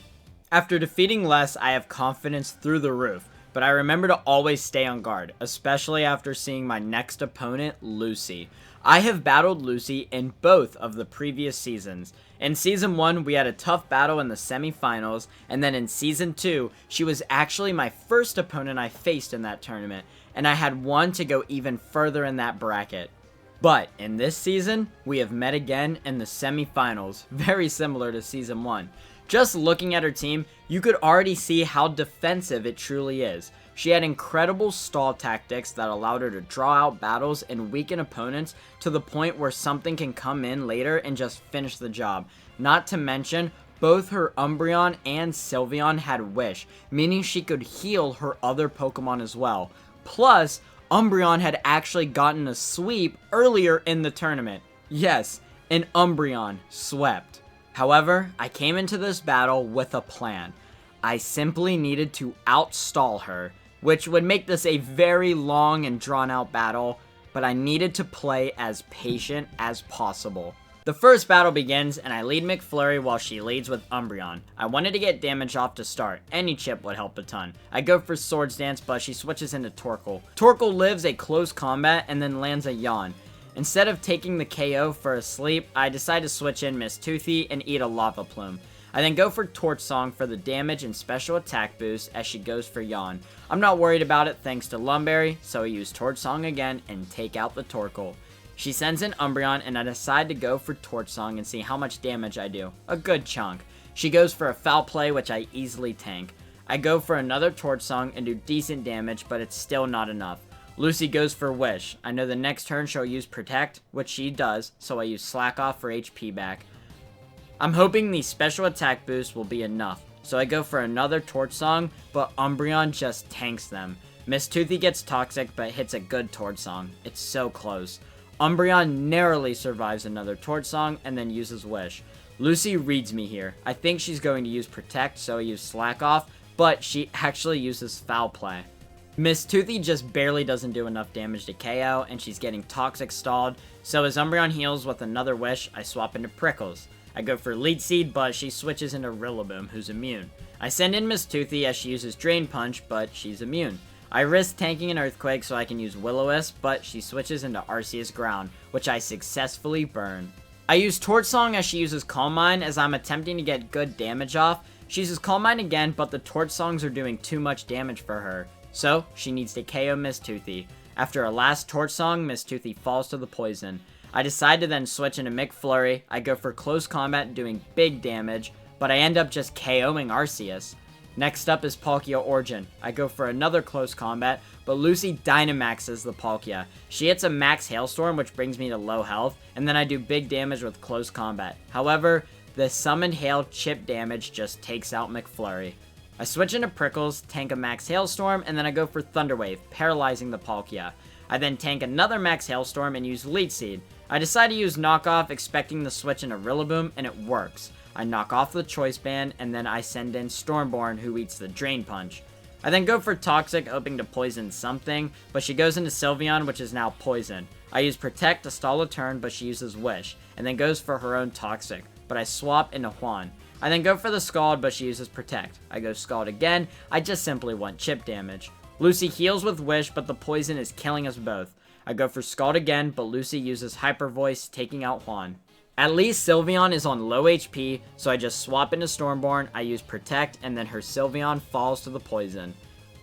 [SPEAKER 1] After defeating Les, I have confidence through the roof, but I remember to always stay on guard, especially after seeing my next opponent, Lucy. I have battled Lucy in both of the previous seasons. In Season 1, we had a tough battle in the semifinals, and then in Season 2, she was actually my first opponent I faced in that tournament, and I had won to go even further in that bracket. But in this season, we have met again in the semifinals, very similar to Season 1. Just looking at her team, you could already see how defensive it truly is. She had incredible stall tactics that allowed her to draw out battles and weaken opponents to the point where something can come in later and just finish the job. Not to mention, both her Umbreon and Sylveon had Wish, meaning she could heal her other Pokemon as well. Plus, Umbreon had actually gotten a sweep earlier in the tournament. Yes, an Umbreon swept. However, I came into this battle with a plan. I simply needed to outstall her, which would make this a very long and drawn out battle, but I needed to play as patient as possible. The first battle begins, and I lead McFlurry while she leads with Umbreon. I wanted to get damage off to start. Any chip would help a ton. I go for Swords Dance, but she switches into Torkoal. Torkoal lives a close combat and then lands a Yawn. Instead of taking the KO for a sleep, I decide to switch in Miss Toothy and eat a Lava Plume. I then go for Torch Song for the damage and special attack boost as she goes for Yawn. I'm not worried about it thanks to Lumberry, so I use Torch Song again and take out the Torkoal. She sends in Umbreon, and I decide to go for Torch Song and see how much damage I do. A good chunk. She goes for a Foul Play, which I easily tank. I go for another Torch Song and do decent damage, but it's still not enough. Lucy goes for Wish. I know the next turn she'll use Protect, which she does, so I use Slack Off for HP back. I'm hoping the special attack boost will be enough, so I go for another Torch Song, but Umbreon just tanks them. Miss Toothy gets Toxic, but hits a good Torch Song. It's so close. Umbreon narrowly survives another Torch Song and then uses Wish. Lucy reads me here. I think she's going to use Protect, so I use Slack Off, but she actually uses Foul Play. Miss Toothy just barely doesn't do enough damage to KO, and she's getting Toxic stalled, so as Umbreon heals with another Wish, I swap into Prickles. I go for Leech Seed, but she switches into Rillaboom, who's immune. I send in Miss Toothy as she uses Drain Punch, but she's immune. I risk tanking an Earthquake so I can use Will-O-Wisp, but she switches into Arceus Ground, which I successfully burn. I use Torch Song as she uses Calm Mind as I'm attempting to get good damage off. She uses Calm Mind again, but the Torch Songs are doing too much damage for her, so she needs to KO Miss Toothy. After a last Torch Song, Miss Toothy falls to the poison. I decide to then switch into McFlurry. I go for Close Combat doing big damage, but I end up just KOing Arceus. Next up is Palkia Origin. I go for another Close Combat, but Lucy Dynamaxes the Palkia. She hits a Max Hailstorm, which brings me to low health, and then I do big damage with Close Combat. However, the Summoned Hail chip damage just takes out McFlurry. I switch into Prickles, tank a Max Hailstorm, and then I go for Thunder Wave, paralyzing the Palkia. I then tank another Max Hailstorm and use Leech Seed. I decide to use Knock Off, expecting to switch into Rillaboom, and it works. I knock off the Choice Band, and then I send in Stormborn, who eats the Drain Punch. I then go for Toxic, hoping to poison something, but she goes into Sylveon, which is now poison. I use Protect to stall a turn, but she uses Wish, and then goes for her own Toxic, but I swap into Juan. I then go for the Scald, but she uses Protect. I go Scald again, I just simply want chip damage. Lucy heals with Wish, but the poison is killing us both. I go for Scald again, but Lucy uses Hyper Voice, taking out Juan. At least Sylveon is on low HP, so I just swap into Stormborn, I use Protect, and then her Sylveon falls to the poison.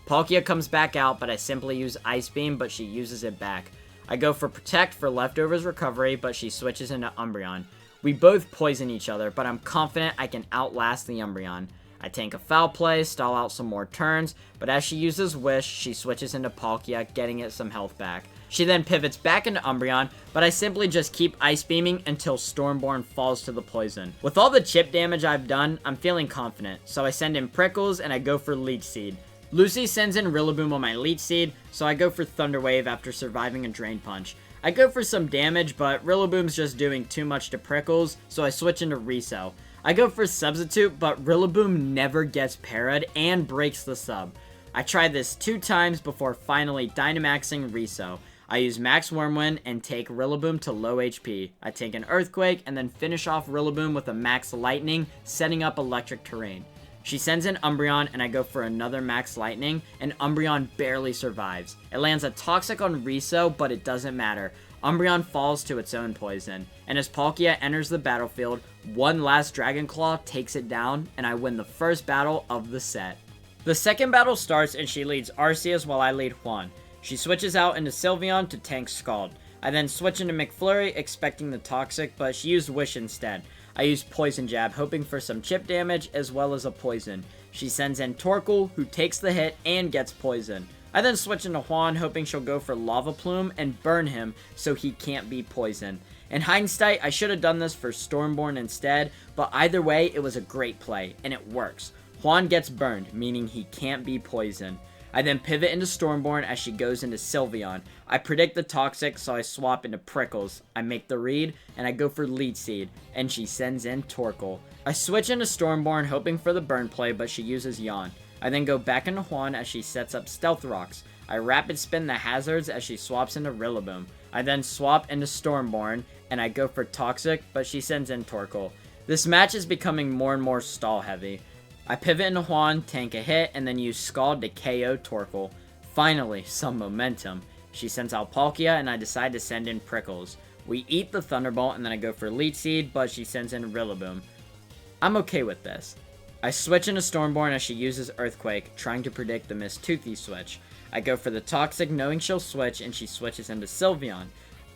[SPEAKER 1] Palkia comes back out, but I simply use Ice Beam, but she uses it back. I go for Protect for Leftovers Recovery, but she switches into Umbreon. We both poison each other, but I'm confident I can outlast the Umbreon. I tank a Foul Play, stall out some more turns, but as she uses Wish, she switches into Palkia, getting it some health back. She then pivots back into Umbreon, but I simply just keep Ice Beaming until Stormborn falls to the poison. With all the chip damage I've done, I'm feeling confident, so I send in Prickles and I go for Leech Seed. Lucy sends in Rillaboom on my Leech Seed, so I go for Thunder Wave after surviving a Drain Punch. I go for some damage, but Rillaboom's just doing too much to Prickles, so I switch into Reso. I go for Substitute, but Rillaboom never gets parried and breaks the sub. I try this 2 times before finally Dynamaxing Reso. I use Max Wormwind and take Rillaboom to low HP. I take an Earthquake and then finish off Rillaboom with a Max Lightning, setting up Electric Terrain. She sends in Umbreon and I go for another Max Lightning, and Umbreon barely survives. It lands a Toxic on Reso, but it doesn't matter. Umbreon falls to its own poison, and as Palkia enters the battlefield, one last Dragon Claw takes it down, and I win the first battle of the set. The second battle starts and she leads Arceus while I lead Juan. She switches out into Sylveon to tank Scald. I then switch into McFlurry, expecting the Toxic, but she used Wish instead. I used Poison Jab, hoping for some chip damage as well as a poison. She sends in Torkoal, who takes the hit and gets poison. I then switch into Juan, hoping she'll go for Lava Plume and burn him so he can't be poisoned. In hindsight, I should have done this for Stormborn instead, but either way, it was a great play, and it works. Juan gets burned, meaning he can't be poisoned. I then pivot into Stormborn as she goes into Sylveon. I predict the Toxic, so I swap into Prickles. I make the read, and I go for Leech Seed, and she sends in Torkoal. I switch into Stormborn, hoping for the burn play, but she uses Yawn. I then go back into Juan as she sets up Stealth Rocks. I Rapid Spin the hazards as she swaps into Rillaboom. I then swap into Stormborn, and I go for Toxic, but she sends in Torkoal. This match is becoming more and more stall heavy. I pivot into Juan, tank a hit, and then use Scald to KO Torkoal. Finally, some momentum. She sends out Palkia, and I decide to send in Prickles. We eat the Thunderbolt, and then I go for Leech Seed, but she sends in Rillaboom. I'm okay with this. I switch into Stormborn as she uses Earthquake, trying to predict the Miss Toothy switch. I go for the Toxic, knowing she'll switch, and she switches into Sylveon.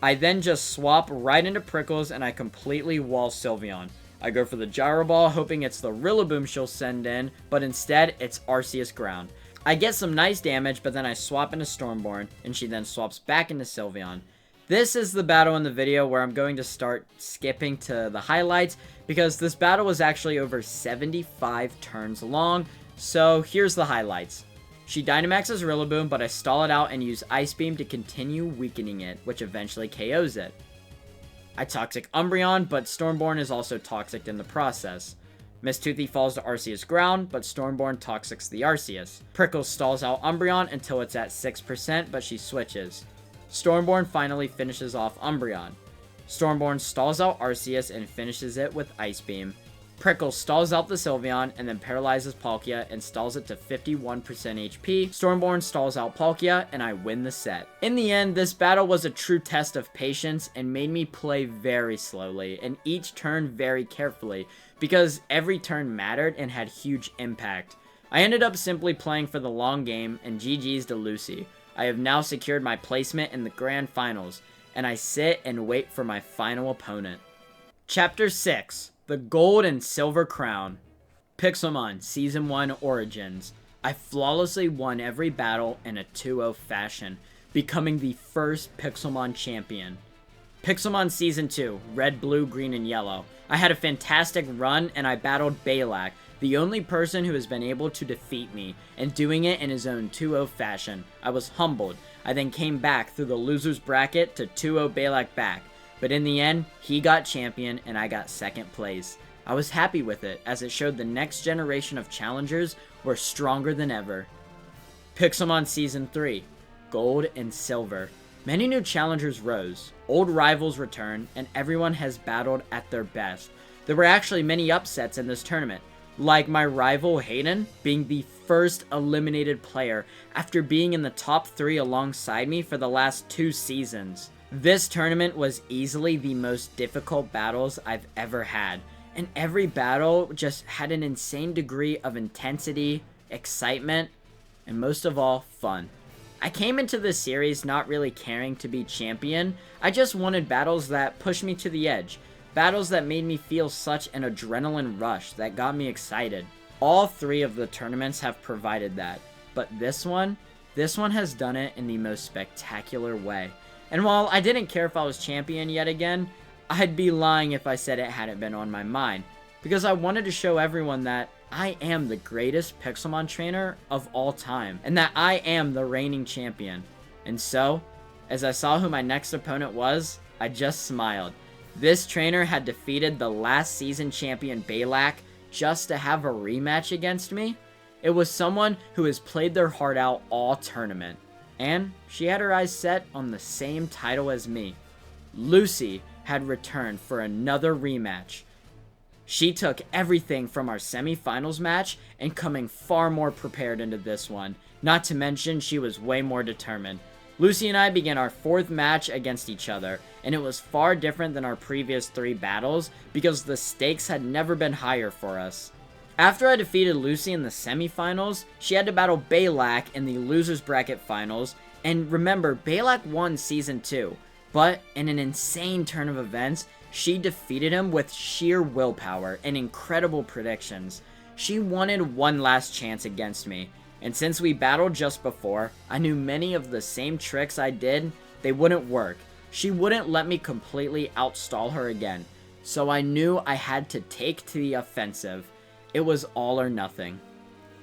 [SPEAKER 1] I then just swap right into Prickles, and I completely wall Sylveon. I go for the Gyro Ball, hoping it's the Rillaboom she'll send in, but instead, it's Arceus Ground. I get some nice damage, but then I swap into Stormborn, and she then swaps back into Sylveon. This is the battle in the video where I'm going to start skipping to the highlights, because this battle was actually over 75 turns long, so here's the highlights. She Dynamaxes Rillaboom, but I stall it out and use Ice Beam to continue weakening it, which eventually KOs it. I Toxic Umbreon, but Stormborn is also Toxic in the process. Miss Toothy falls to Arceus Ground, but Stormborn Toxics the Arceus. Prickles stalls out Umbreon until it's at 6%, but she switches. Stormborn finally finishes off Umbreon. Stormborn stalls out Arceus and finishes it with Ice Beam. Prickles stalls out the Sylveon and then paralyzes Palkia and stalls it to 51% HP. Stormborn stalls out Palkia and I win the set. In the end, this battle was a true test of patience and made me play very slowly and each turn very carefully because every turn mattered and had huge impact. I ended up simply playing for the long game and GG's to Lucy. I have now secured my placement in the grand finals and I sit and wait for my final opponent. Chapter 6. The Gold and Silver Crown. Pixelmon Season 1 Origins. I flawlessly won every battle in a 2-0 fashion, becoming the first Pixelmon champion. Pixelmon Season 2, Red, Blue, Green, and Yellow. I had a fantastic run and I battled Balak, the only person who has been able to defeat me, and doing it in his own 2-0 fashion. I was humbled. I then came back through the loser's bracket to 2-0 Balak back. But in the end, he got champion and I got second place. I was happy with it as it showed the next generation of challengers were stronger than ever. Pixelmon Season 3, Gold and Silver. Many new challengers rose, old rivals returned, and everyone has battled at their best. There were actually many upsets in this tournament. like my rival Hayden being the first eliminated player after being in the top 3 alongside me for the last 2 seasons. This tournament was easily the most difficult battles I've ever had, and every battle just had an insane degree of intensity, excitement, and most of all, fun. I came into this series not really caring to be champion. I just wanted battles that pushed me to the edge, battles that made me feel such an adrenaline rush that got me excited. All 3 of the tournaments have provided that, but this one has done it in the most spectacular way. And while I didn't care if I was champion yet again, I'd be lying if I said it hadn't been on my mind, because I wanted to show everyone that I am the greatest Pixelmon trainer of all time, and that I am the reigning champion. And so, as I saw who my next opponent was, I just smiled. This trainer had defeated the last season champion Balak just to have a rematch against me. It was someone who has played their heart out all tournament, and she had her eyes set on the same title as me. Lucy had returned for another rematch. She took everything from our semi-finals match and coming far more prepared into this one. Not to mention, she was way more determined. Lucy and I began our 4th match against each other, and it was far different than our previous 3 battles because the stakes had never been higher for us. After I defeated Lucy in the semi-finals, she had to battle Balak in the losers bracket finals, and remember, Balak won season 2, but in an insane turn of events, she defeated him with sheer willpower and incredible predictions. She wanted one last chance against me, and since we battled just before, I knew many of the same tricks I did, they wouldn't work. She wouldn't let me completely outstall her again, so I knew I had to take to the offensive. It was all or nothing.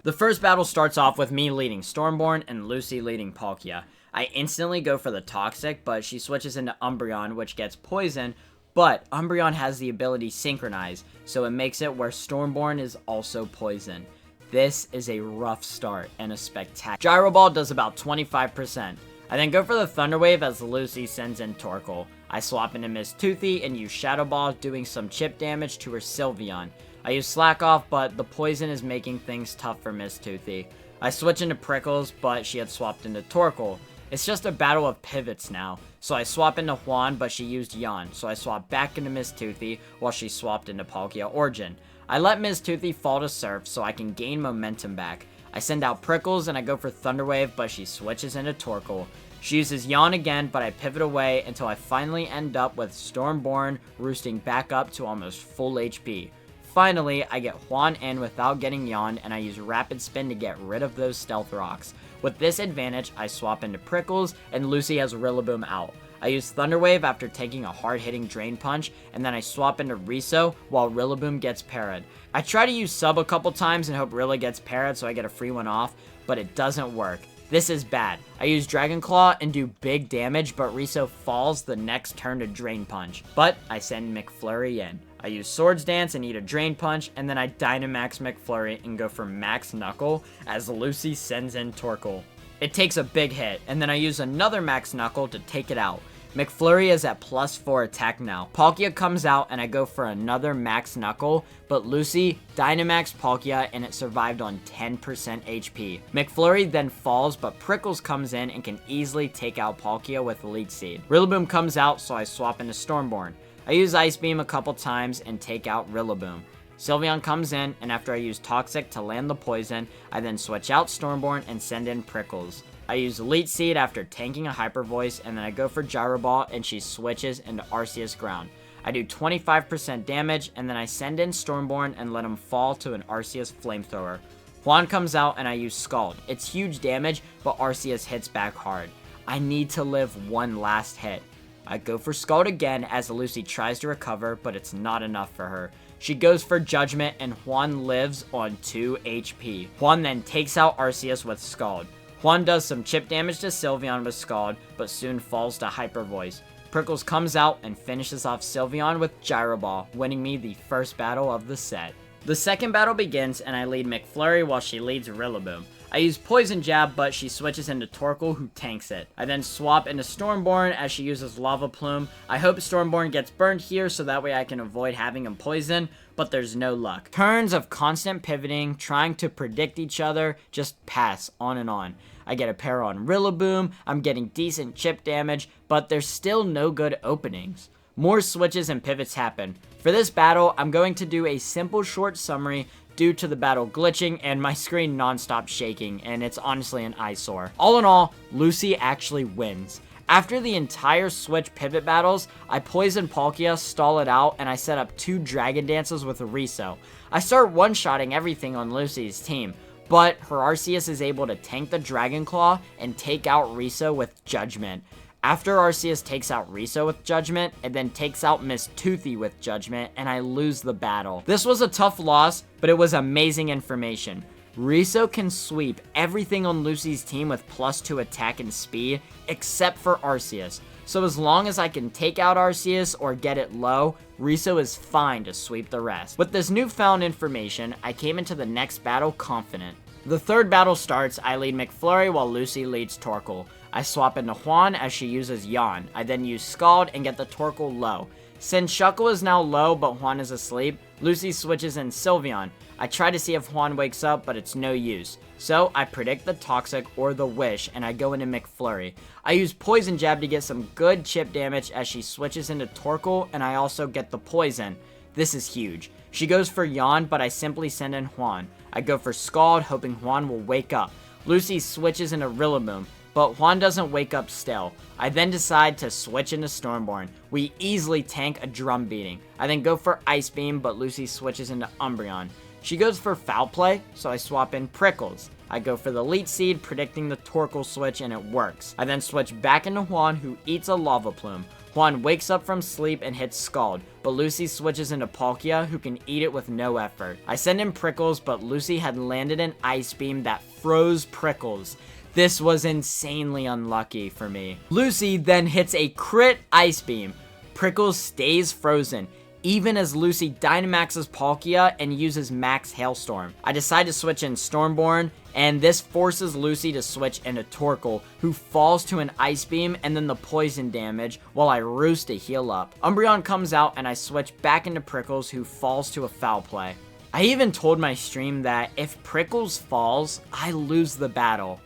[SPEAKER 1] The first battle starts off with me leading Stormborn and Lucy leading Palkia. I instantly go for the Toxic, but she switches into Umbreon, which gets Poison, but Umbreon has the ability Synchronize, so it makes it where Stormborn is also Poison. This is a rough start and a spectacular. Gyro Ball does about 25%. I then go for the Thunder Wave as Lucy sends in Torkoal. I swap into Miss Toothy and use Shadow Ball, doing some chip damage to her Sylveon. I use Slack Off, but the poison is making things tough for Miss Toothy. I switch into Prickles, but she had swapped into Torkoal. It's just a battle of pivots now. So I swap into Juan, but she used Yawn. So I swap back into Miss Toothy while she swapped into Palkia Origin. I let Miss Toothy fall to Surf so I can gain momentum back. I send out Prickles and I go for Thunder Wave, but she switches into Torkoal. She uses Yawn again, but I pivot away until I finally end up with Stormborn roosting back up to almost full HP. Finally, I get Juan in without getting Yawn, and I use Rapid Spin to get rid of those Stealth Rocks. With this advantage, I swap into Prickles, and Lucy has Rillaboom out. I use Thunder Wave after taking a hard-hitting Drain Punch, and then I swap into Riso while Rillaboom gets parried. I try to use Sub a couple times and hope Rilla gets parried so I get a free one off, but it doesn't work. This is bad. I use Dragon Claw and do big damage, but Riso falls the next turn to Drain Punch. But I send McFlurry in. I use Swords Dance and eat a Drain Punch, and then I Dynamax McFlurry and go for Max Knuckle as Lucy sends in Torkoal. It takes a big hit, and then I use another Max Knuckle to take it out. McFlurry is at +4 attack now. Palkia comes out and I go for another Max Knuckle, but Lucy Dynamax Palkia and it survived on 10% HP. McFlurry then falls, but Prickles comes in and can easily take out Palkia with Leech Seed. Rillaboom comes out, so I swap into Stormborn. I use Ice Beam a couple times and take out Rillaboom. Sylveon comes in, and after I use Toxic to land the poison, I then switch out Stormborn and send in Prickles. I use Leech Seed after tanking a Hyper Voice, and then I go for Gyro Ball, and she switches into Arceus Ground. I do 25% damage, and then I send in Stormborn and let him fall to an Arceus Flamethrower. Juan comes out, and I use Scald. It's huge damage, but Arceus hits back hard. I need to live one last hit. I go for Scald again as Lucy tries to recover, but it's not enough for her. She goes for Judgment, and Juan lives on 2 HP. Juan then takes out Arceus with Scald. Juan does some chip damage to Sylveon with Scald, but soon falls to Hyper Voice. Prickles comes out and finishes off Sylveon with Gyro Ball, winning me the first battle of the set. The second battle begins, and I lead McFlurry while she leads Rillaboom. I use Poison Jab, but she switches into Torkoal, who tanks it. I then swap into Stormborn as she uses Lava Plume. I hope Stormborn gets burned here so that way I can avoid having him poison, but there's no luck. Turns of constant pivoting, trying to predict each other, just pass on and on. I get a pair on Rillaboom, I'm getting decent chip damage, but there's still no good openings. More switches and pivots happen. For this battle, I'm going to do a simple short summary due to the battle glitching and my screen non-stop shaking, and it's honestly an eyesore. All in all, Lucy actually wins. After the entire switch pivot battles, I poison Palkia, stall it out, and I set up 2 Dragon Dances with Riso. I start one-shotting everything on Lucy's team, but her Arceus is able to tank the Dragon Claw and take out Riso with Judgment. After Arceus takes out Riso with Judgment, it then takes out Miss Toothy with Judgment, and I lose the battle. This was a tough loss, but it was amazing information. Riso can sweep everything on Lucy's team with +2 attack and speed, except for Arceus. So as long as I can take out Arceus or get it low, Riso is fine to sweep the rest. With this newfound information, I came into the next battle confident. The third battle starts, I lead McFlurry while Lucy leads Torkoal. I swap into Juan as she uses Yawn. I then use Scald and get the Torkoal low. Since Shuckle is now low but Juan is asleep, Lucy switches in Sylveon. I try to see if Juan wakes up, but it's no use. So I predict the Toxic or the Wish and I go into McFlurry. I use Poison Jab to get some good chip damage as she switches into Torkoal, and I also get the Poison. This is huge. She goes for Yawn, but I simply send in Juan. I go for Scald, hoping Juan will wake up. Lucy switches into Rillaboom, but Juan doesn't wake up still. I then decide to switch into Stormborn. We easily tank a drum beating. I then go for Ice Beam, but Lucy switches into Umbreon. She goes for Foul Play, so I swap in Prickles. I go for the Leech Seed, predicting the Torkoal switch, and it works. I then switch back into Juan, who eats a Lava Plume. Juan wakes up from sleep and hits Scald, but Lucy switches into Palkia, who can eat it with no effort. I send in Prickles, but Lucy had landed an Ice Beam that froze Prickles. This was insanely unlucky for me. Lucy then hits a crit Ice Beam. Prickles stays frozen, even as Lucy Dynamaxes Palkia and uses Max Hailstorm. I decide to switch in Stormborn, and this forces Lucy to switch into Torkoal, who falls to an Ice Beam and then the poison damage while I roost to heal up. Umbreon comes out and I switch back into Prickles, who falls to a Foul Play. I even told my stream that if Prickles falls, I lose the battle.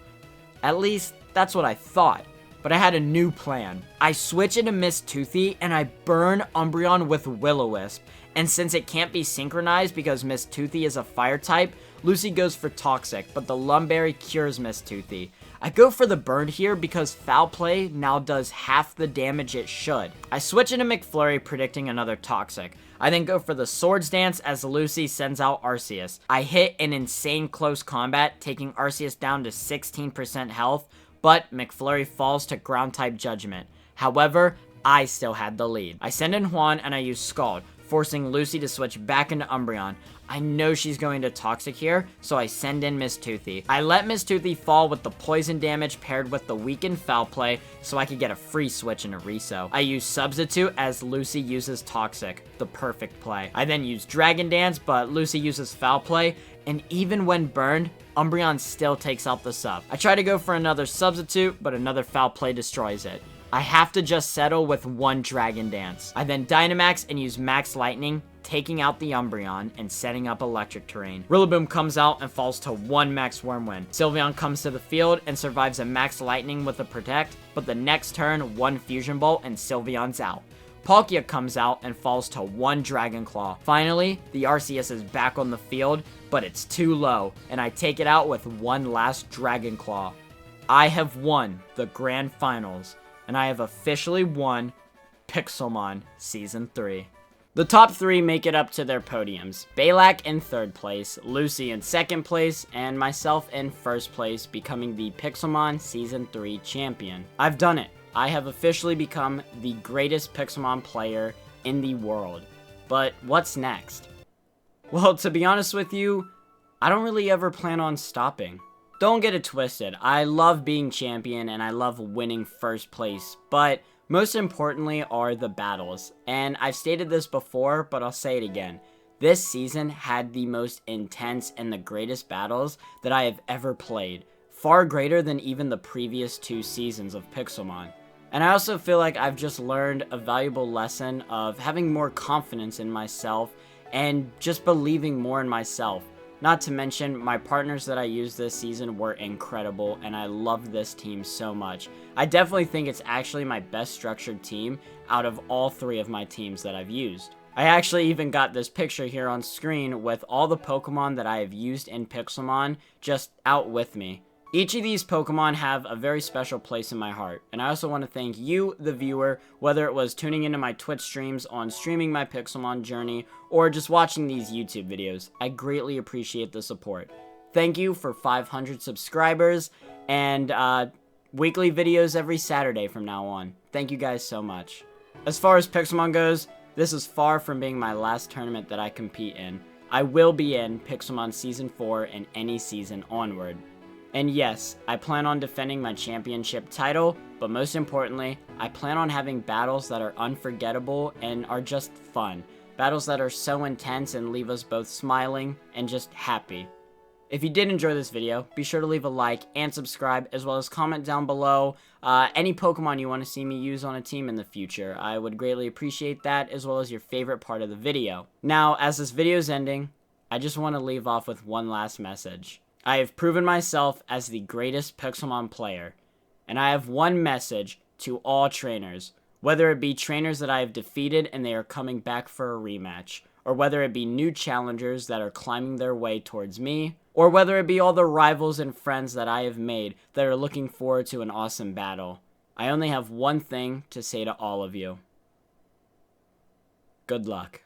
[SPEAKER 1] At least, that's what I thought. But I had a new plan. I switch into Miss Toothy and I burn Umbreon with Will-O-Wisp. And since it can't be synchronized because Miss Toothy is a fire type, Lucy goes for Toxic, but the Lumberry cures Miss Toothy. I go for the burn here because Foul Play now does half the damage it should. I switch into McFlurry, predicting another Toxic. I then go for the Swords Dance as Lucy sends out Arceus. I hit an insane close combat, taking Arceus down to 16% health, but McFlurry falls to Ground-type Judgment. However, I still had the lead. I send in Juan and I use Scald, forcing Lucy to switch back into Umbreon. I know she's going to Toxic here, so I send in Miss Toothy. I let Miss Toothy fall with the poison damage paired with the weakened Foul Play, so I could get a free switch into Riso. I use Substitute as Lucy uses Toxic, the perfect play. I then use Dragon Dance, but Lucy uses Foul Play, and even when burned, Umbreon still takes out the sub. I try to go for another Substitute, but another Foul Play destroys it. I have to just settle with one Dragon Dance. I then Dynamax and use Max Lightning, taking out the Umbreon and setting up Electric Terrain. Rillaboom comes out and falls to 1 Max Wormwind. Sylveon comes to the field and survives a Max Lightning with a Protect, but the next turn, 1 Fusion Bolt and Sylveon's out. Palkia comes out and falls to 1 Dragon Claw. Finally, the Arceus is back on the field, but it's too low, and I take it out with 1 last Dragon Claw. I have won the Grand Finals, and I have officially won Pixelmon Season 3. The top 3 make it up to their podiums. Balak in 3rd place, Lucy in 2nd place, and myself in 1st place, becoming the Pixelmon Season 3 champion. I've done it. I have officially become the greatest Pixelmon player in the world. But what's next? Well, to be honest with you, I don't really ever plan on stopping. Don't get it twisted. I love being champion and I love winning 1st place, but most importantly are the battles. And I've stated this before, but I'll say it again. This season had the most intense and the greatest battles that I have ever played, far greater than even the previous 2 seasons of Pixelmon. And I also feel like I've just learned a valuable lesson of having more confidence in myself and just believing more in myself. Not to mention, my partners that I used this season were incredible, and I love this team so much. I definitely think it's actually my best structured team out of all 3 of my teams that I've used. I actually even got this picture here on screen with all the Pokemon that I have used in Pixelmon just out with me. Each of these Pokemon have a very special place in my heart, and I also want to thank you, the viewer, whether it was tuning into my Twitch streams on streaming my Pixelmon journey, or just watching these YouTube videos. I greatly appreciate the support. Thank you for 500 subscribers, and weekly videos every Saturday from now on. Thank you guys so much. As far as Pixelmon goes, this is far from being my last tournament that I compete in. I will be in Pixelmon Season 4 and any season onward. And yes, I plan on defending my championship title, but most importantly, I plan on having battles that are unforgettable and are just fun. Battles that are so intense and leave us both smiling and just happy. If you did enjoy this video, be sure to leave a like and subscribe, as well as comment down below any Pokemon you want to see me use on a team in the future. I would greatly appreciate that, as well as your favorite part of the video. Now, as this video is ending, I just want to leave off with one last message. I have proven myself as the greatest Pixelmon player, and I have one message to all trainers, whether it be trainers that I have defeated and they are coming back for a rematch, or whether it be new challengers that are climbing their way towards me, or whether it be all the rivals and friends that I have made that are looking forward to an awesome battle. I only have one thing to say to all of you. Good luck.